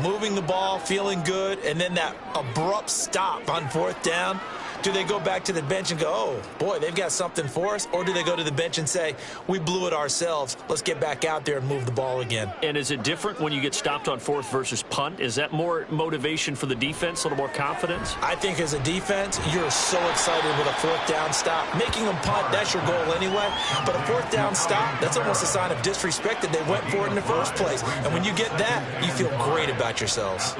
Speaker 3: moving the ball, feeling good, and then that abrupt stop on 4th down, do they go back to the bench and go, oh, boy, they've got something for us? Or do they go to the bench and say, we blew it ourselves, let's get back out there and move the ball again?
Speaker 2: And is it different when you get stopped on 4th versus punt? Is that more motivation for the defense, a little more confidence?
Speaker 3: I think as a defense, you're so excited with a 4th down stop. Making them punt, that's your goal anyway. But a 4th down stop, that's almost a sign of disrespect that they went for it in the first place. And when you get that, you feel great about yourselves.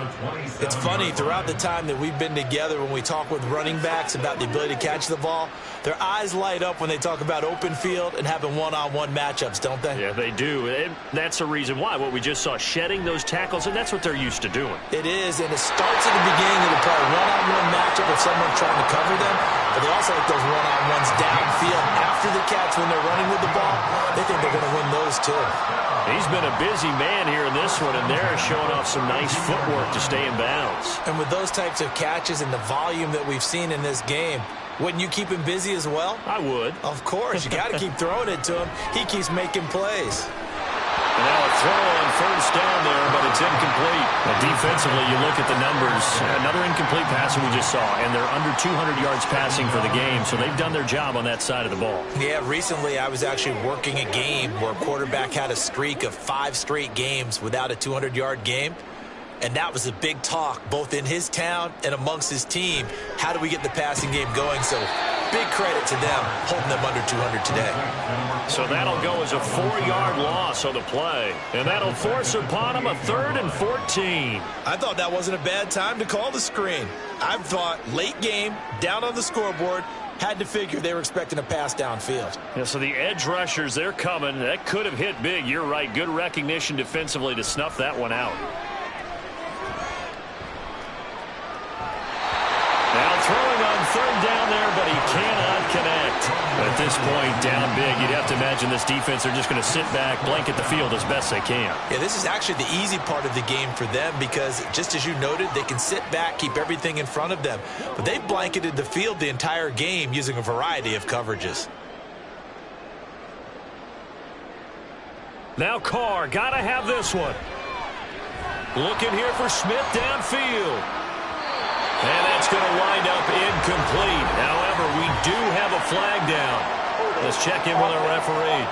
Speaker 3: It's funny, throughout the time that we've been together, when we talk with running backs about the ability to catch the ball, their eyes light up when they talk about open field and having one-on-one matchups, don't they?
Speaker 2: Yeah, they do. And that's the reason why. What we just saw, shedding those tackles, and that's what they're used to doing.
Speaker 3: It is, and it starts at the beginning of the play, one-on-one matchup if someone's trying to cover them, but they also like those one-on-ones downfield after the catch when they're running with the ball. They think they're going to win those too.
Speaker 2: He's been a busy man here in this one, and they're showing off some nice footwork to stay in bounds.
Speaker 3: And with those types of catches and the volume that we've seen in this game, wouldn't you keep him busy as well?
Speaker 2: I would.
Speaker 3: Of course. You got to keep throwing it to him. He keeps making plays.
Speaker 2: And now a throw on 1st down there, but it's incomplete. But defensively, you look at the numbers. Another incomplete pass that we just saw, and they're under 200 yards passing for the game, so they've done their job on that side of the ball.
Speaker 3: Yeah, recently I was actually working a game where a quarterback had a streak of 5 straight games without a 200-yard game. And that was a big talk, both in his town and amongst his team. How do we get the passing game going? So big credit to them, holding them under 200 today.
Speaker 2: So that'll go as a 4-yard loss on the play. And that'll force upon him a 3rd and 14.
Speaker 3: I thought that wasn't a bad time to call the screen. I thought late game, down on the scoreboard, had to figure they were expecting a pass downfield.
Speaker 2: Yeah, so the edge rushers, they're coming. That could have hit big. You're right. Good recognition defensively to snuff that one out. Now throwing on 3rd down there, but he cannot connect. At this point, down big, you'd have to imagine this defense are just going to sit back, blanket the field as best they can.
Speaker 3: Yeah, this is actually the easy part of the game for them because, just as you noted, they can sit back, keep everything in front of them. But they've blanketed the field the entire game using a variety of coverages.
Speaker 2: Now Carr, got to have this one. Looking here for Smith downfield. And that's going to wind up incomplete. However, we do have a flag down. Let's check in with our referee.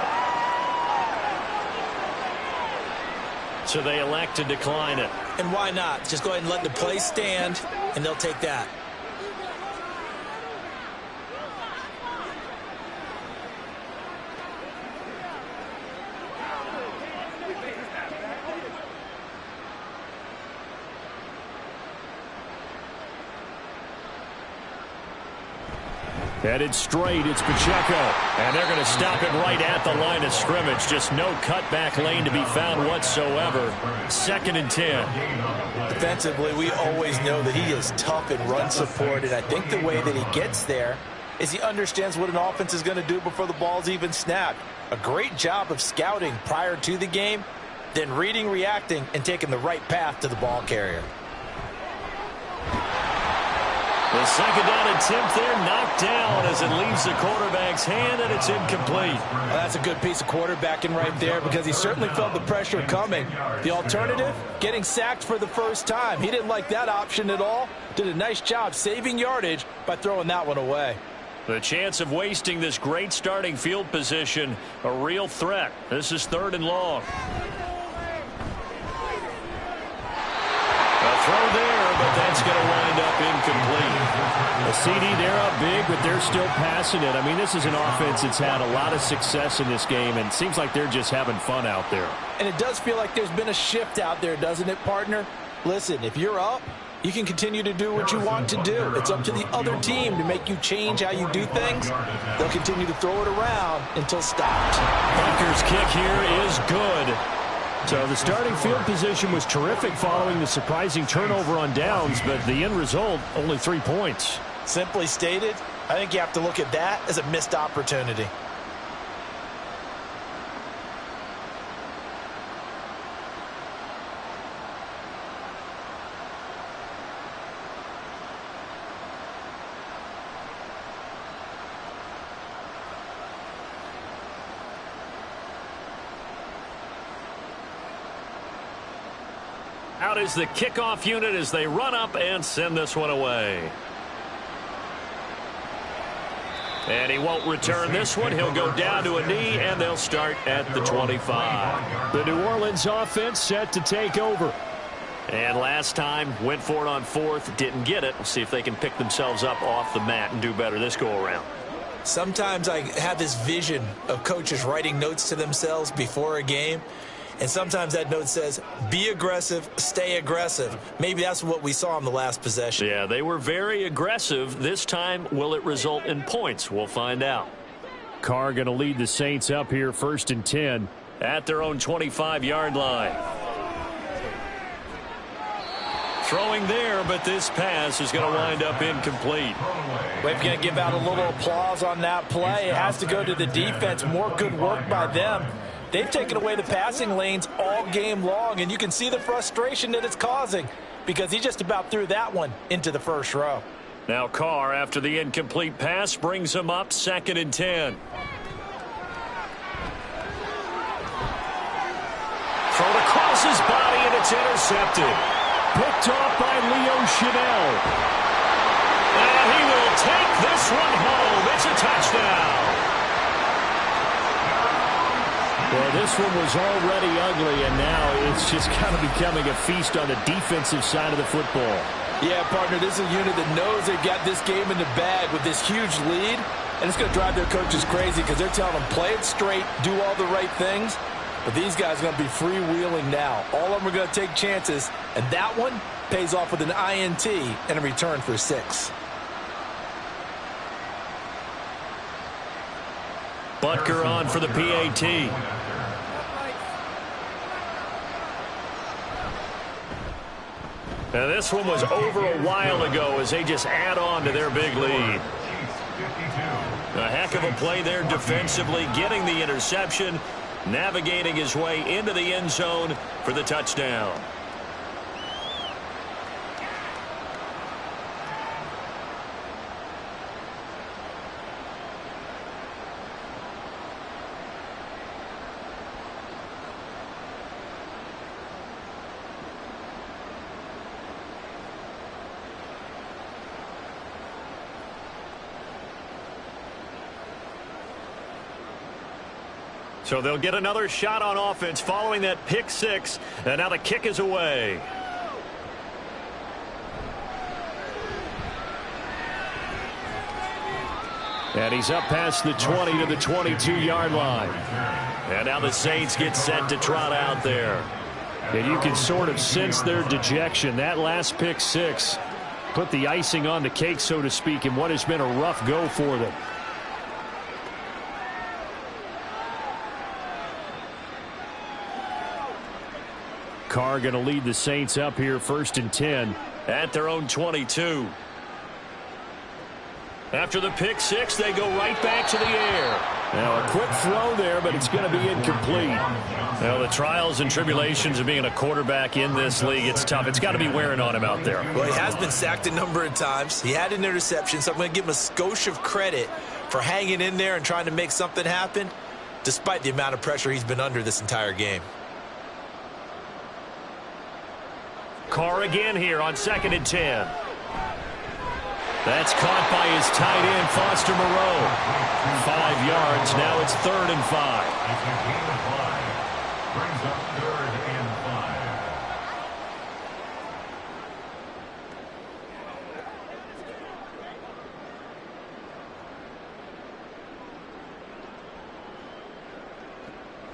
Speaker 2: So they elect to decline it.
Speaker 3: And why not? Just go ahead and let the play stand, and they'll take that.
Speaker 6: Headed straight, it's Pacheco.
Speaker 2: And they're going to stop it right at the line of scrimmage. Just no cutback lane to be found whatsoever. 2nd and 10.
Speaker 3: Defensively, we always know that he is tough in run support, and I think the way that he gets there is he understands what an offense is going to do before the ball's even snapped. A great job of scouting prior to the game, then reading, reacting, and taking the right path to the ball carrier.
Speaker 2: The 2nd down attempt there knocked down as it leaves the quarterback's hand, and it's incomplete.
Speaker 3: Well, that's a good piece of quarterbacking right there because he certainly felt the pressure coming. The alternative, getting sacked for the first time. He didn't like that option at all. Did a nice job saving yardage by throwing that one away.
Speaker 2: The chance of wasting this great starting field position, a real threat. This is 3rd and long. A throw there, but that's going to wind up incomplete.
Speaker 6: A CD, they're up big, but they're still passing it. I mean, this is an offense that's had a lot of success in this game, and it seems like they're just having fun out there.
Speaker 3: And it does feel like there's been a shift out there, doesn't it, partner? Listen, if you're up, you can continue to do what you want to do. It's up to the other team to make you change how you do things. They'll continue to throw it around until stopped.
Speaker 6: Baker's kick here is good. So the starting field position was terrific following the surprising turnover on downs, but the end result, only 3 points.
Speaker 3: Simply stated, I think you have to look at that as a missed opportunity.
Speaker 2: Out is the kickoff unit as they run up and send this one away. And he won't return this one. He'll go down to a knee, and they'll start at the 25.
Speaker 6: The New Orleans offense set to take over.
Speaker 2: And last time, went for it on fourth, didn't get it. We'll see if they can pick themselves up off the mat and do better this go-around.
Speaker 3: Sometimes I have this vision of coaches writing notes to themselves before a game. And sometimes that note says, be aggressive, stay aggressive. Maybe that's what we saw in the last possession.
Speaker 2: Yeah, they were very aggressive. This time, will it result in points? We'll find out.
Speaker 6: Carr going to lead the Saints up here 1st and 10.
Speaker 2: At their own 25-yard line. Throwing there, but this pass is going to wind up incomplete.
Speaker 3: We're going to give out a little applause on that play. It has to go to the defense. More good work by them. They've taken away the passing lanes all game long, and you can see the frustration that it's causing because he just about threw that one into the first row.
Speaker 2: Now Carr, after the incomplete pass, brings him up 2nd and 10. Thrown across his body, and it's intercepted.
Speaker 6: Picked off by Leo Chanel.
Speaker 2: And he will take this one home. It's a touchdown.
Speaker 6: Well, this one was already ugly, and now it's just kind of becoming a feast on the defensive side of the football.
Speaker 3: Yeah, partner, this is a unit that knows they got this game in the bag with this huge lead, and it's going to drive their coaches crazy because they're telling them, play it straight, do all the right things. But these guys are going to be freewheeling now. All of them are going to take chances, and that one pays off with an INT and a return for 6.
Speaker 2: Butker on for the PAT. Now this one was over a while ago as they just add on to their big lead. A heck of a play there defensively, getting the interception, navigating his way into the end zone for the touchdown. So they'll get another shot on offense following that pick 6, and now the kick is away.
Speaker 6: And he's up past the 20 to the 22-yard line.
Speaker 2: And now the Saints get set to trot out there.
Speaker 6: And you can sort of sense their dejection. That last pick 6 put the icing on the cake, so to speak, in what has been a rough go for them. Carr going to lead the Saints up here 1st and 10.
Speaker 2: At their own 22. After the pick 6, they go right back to the air.
Speaker 6: Now a quick throw there, but it's going to be incomplete.
Speaker 2: Well, the trials and tribulations of being a quarterback in this league, it's tough. It's got to be wearing on him out there.
Speaker 3: Well, he has been sacked a number of times. He had an interception, so I'm going to give him a skosh of credit for hanging in there and trying to make something happen, despite the amount of pressure he's been under this entire game.
Speaker 2: Carr again here on 2nd and 10. That's caught by his tight end, Foster Moreau. 5 yards. Now it's 3rd and 5.
Speaker 4: Brings up 3rd and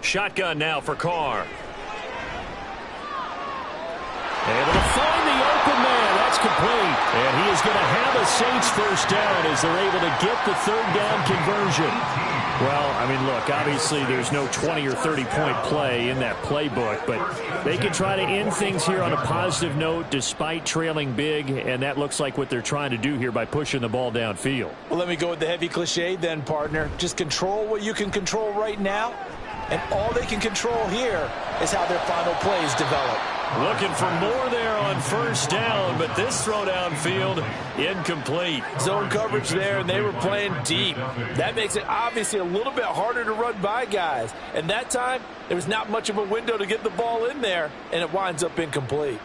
Speaker 4: 5.
Speaker 2: Shotgun now for Carr.
Speaker 6: Able to find the open man. That's complete. And he is going to have a Saints first down as they're able to get the third down conversion. Well, I mean, look, obviously there's no 20 or 30-point play in that playbook, but they can try to end things here on a positive note despite trailing big, and that looks like what they're trying to do here by pushing the ball downfield.
Speaker 3: Well, let me go with the heavy cliche then, partner. Just control what you can control right now, and all they can control here is how their final plays develop.
Speaker 2: Looking for more there on first down, but this throw downfield incomplete.
Speaker 3: Zone coverage there, and they were playing deep. That makes it obviously a little bit harder to run by guys. And that time, there was not much of a window to get the ball in there, and it winds up incomplete.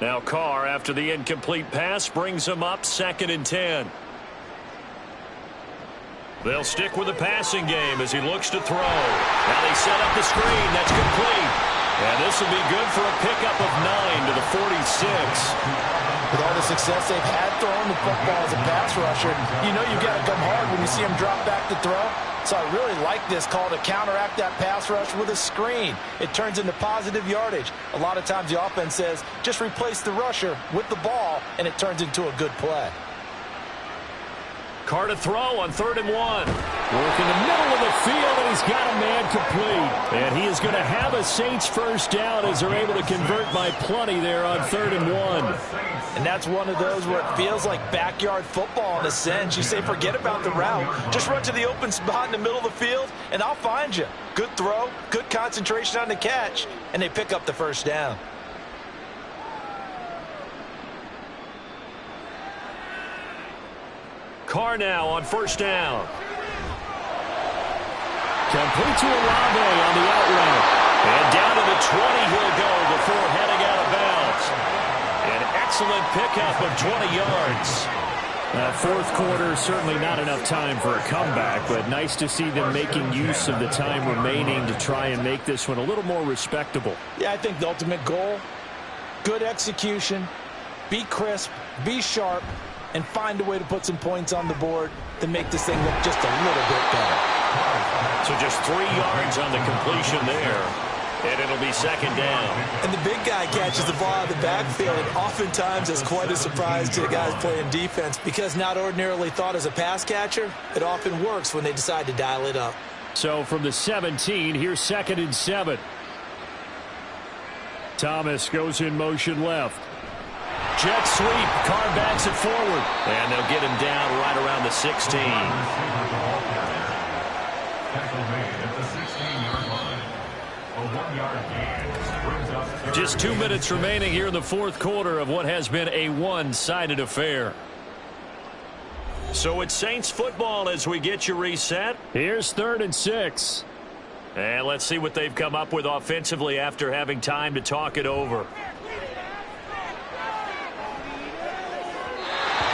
Speaker 2: Now Carr, after the incomplete pass, brings him up 2nd and 10. They'll stick with the passing game as he looks to throw. Now they set up the screen. That's complete. And this will be good for a pickup of 9 to the 46.
Speaker 3: With all the success they've had throwing the football as a pass rusher, you know you've got to come hard when you see him drop back to throw. So I really like this call to counteract that pass rush with a screen. It turns into positive yardage. A lot of times the offense says, just replace the rusher with the ball, and it turns into a good play.
Speaker 2: Carr to throw on 3rd and 1.
Speaker 6: Work in the middle of the field, and he's got a man complete. And he is going to have a Saints first down as they're able to convert by plenty there on 3rd and 1.
Speaker 3: And that's one of those where it feels like backyard football in a sense. You say forget about the route. Just run to the open spot in the middle of the field, and I'll find you. Good throw, good concentration on the catch, and they pick up the first down.
Speaker 2: Carr now on first down.
Speaker 6: Complete to Olave on the out route.
Speaker 2: And down to the 20 he'll go before heading out of bounds. An excellent pickup of 20 yards.
Speaker 6: Fourth quarter, certainly not enough time for a comeback, but nice to see them making use of the time remaining to try and make this one a little more respectable.
Speaker 3: Yeah, I think the ultimate goal, good execution, be crisp, be sharp, and find a way to put some points on the board to make this thing look just a little bit better.
Speaker 2: So just 3 yards on the completion there, and it'll be 2nd down.
Speaker 3: And the big guy catches the ball out of the backfield, and oftentimes it's quite a surprise to the guys playing defense because not ordinarily thought as a pass catcher, it often works when they decide to dial it up.
Speaker 6: So from the 17, here's 2nd and 7. Thomas goes in motion left.
Speaker 2: Jet sweep. Carr backs it forward. And they'll get him down right around the 16. Just 2 minutes remaining here in the fourth quarter of what has been a one-sided affair. So it's Saints football as we get you reset.
Speaker 6: Here's 3rd and 6.
Speaker 2: And let's see what they've come up with offensively after having time to talk it over.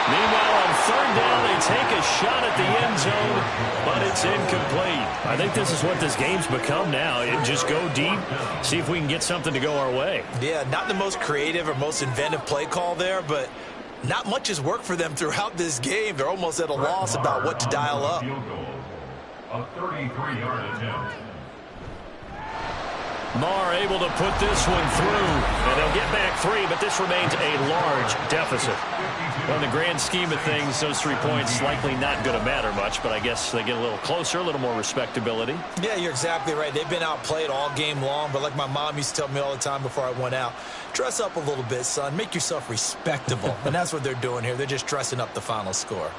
Speaker 2: Meanwhile, on 3rd down, they take a shot at the end zone, but it's incomplete.
Speaker 6: I think this is what this game's become now. Just go deep, see if we can get something to go our way.
Speaker 3: Yeah, not the most creative or most inventive play call there, but not much has worked for them throughout this game. They're almost at a loss about what to dial up.
Speaker 4: A 33-yard attempt.
Speaker 2: Marr able to put this one through, and they'll get back 3, but this remains a large deficit. Well, in the grand scheme of things, those 3 points likely not going to matter much, but I guess they get a little closer, a little more respectability.
Speaker 3: Yeah, you're exactly right. They've been outplayed all game long, but like my mom used to tell me all the time before I went out, dress up a little bit, son. Make yourself respectable. And that's what they're doing here. They're just dressing up the final score.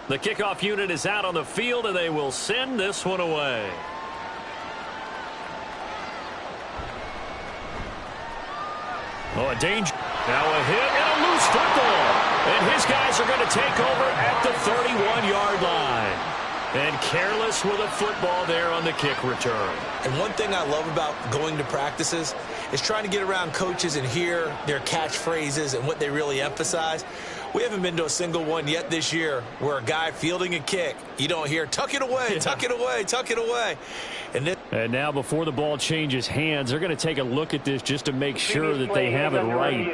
Speaker 2: The kickoff unit is out on the field, and they will send this one away. Oh, a danger. Now a hit and a loose football. And his guys are going to take over at the 31-yard line. And careless with a football there on the kick return.
Speaker 3: And one thing I love about going to practices is trying to get around coaches and hear their catchphrases and what they really emphasize. We haven't been to a single one yet this year where a guy fielding a kick, you don't hear, tuck it away, tuck it away, tuck it away.
Speaker 6: And now before the ball changes hands, they're going to take a look at this just to make sure that they have it right.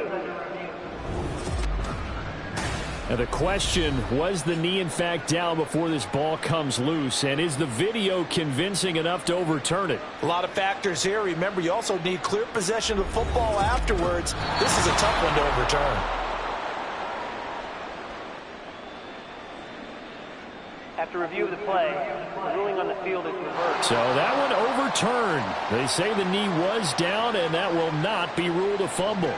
Speaker 6: And the question, was the knee in fact down before this ball comes loose? And is the video convincing enough to overturn it?
Speaker 3: A lot of factors here. Remember, you also need clear possession of the football afterwards. This is a tough one to overturn.
Speaker 5: After review of the play, the ruling on the field is reversed.
Speaker 6: So that one overturned. They say the knee was down, and that will not be ruled a fumble.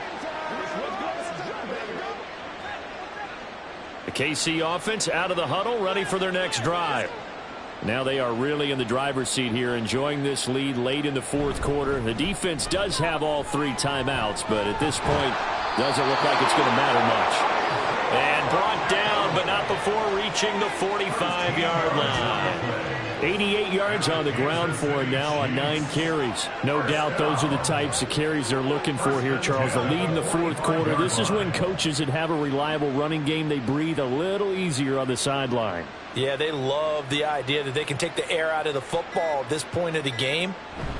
Speaker 6: The KC offense out of the huddle, ready for their next drive. Now they are really in the driver's seat here, enjoying this lead late in the fourth quarter. The defense does have all 3 timeouts, but at this point, doesn't look like it's going to matter much. And brought down, but not before reaching the 45-yard line. 88 yards on the ground for him now on 9 carries. No doubt those are the types of carries they're looking for here, Charles. The lead in the fourth quarter. This is when coaches that have a reliable running game, they breathe a little easier on the sideline.
Speaker 3: Yeah, they love the idea that they can take the air out of the football at this point of the game.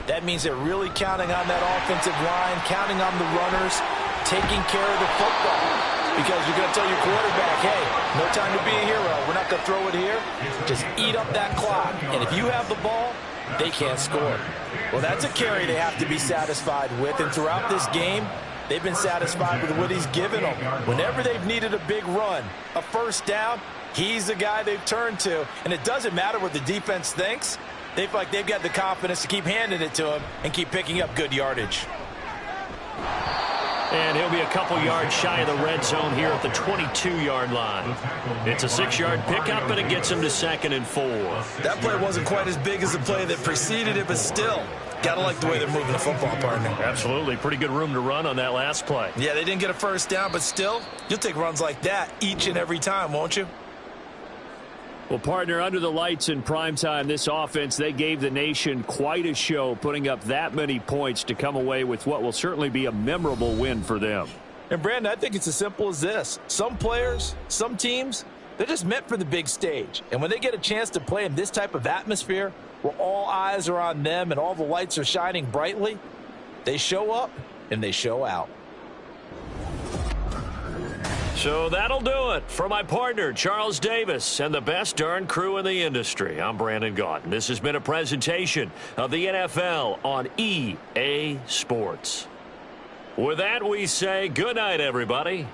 Speaker 3: That means they're really counting on that offensive line, counting on the runners, taking care of the football. Because you're going to tell your quarterback, hey, no time to be a hero. We're not going to throw it here. Just eat up that clock. And if you have the ball, they can't score. Well, that's a carry they have to be satisfied with. And throughout this game, they've been satisfied with what he's given them. Whenever they've needed a big run, a first down, he's the guy they've turned to. And it doesn't matter what the defense thinks. They feel like they've got the confidence to keep handing it to him and keep picking up good yardage.
Speaker 6: And he'll be a couple yards shy of the red zone here at the 22-yard line. It's a 6-yard pickup, and it gets him to 2nd and 4.
Speaker 3: That play wasn't quite as big as the play that preceded it, but still, got to like the way they're moving the football, partner.
Speaker 6: Absolutely. Pretty good room to run on that last play.
Speaker 3: Yeah, they didn't get a first down, but still, you'll take runs like that each and every time, won't you?
Speaker 6: Well, partner, under the lights in primetime, this offense, they gave the nation quite a show, putting up that many points to come away with what will certainly be a memorable win for them.
Speaker 3: And, Brandon, I think it's as simple as this. Some players, some teams, they're just meant for the big stage. And when they get a chance to play in this type of atmosphere, where all eyes are on them and all the lights are shining brightly, they show up and they show out.
Speaker 6: So that'll do it for my partner, Charles Davis, and the best darn crew in the industry. I'm Brandon Gaudin. This has been a presentation of the NFL on EA Sports. With that, we say good night, everybody.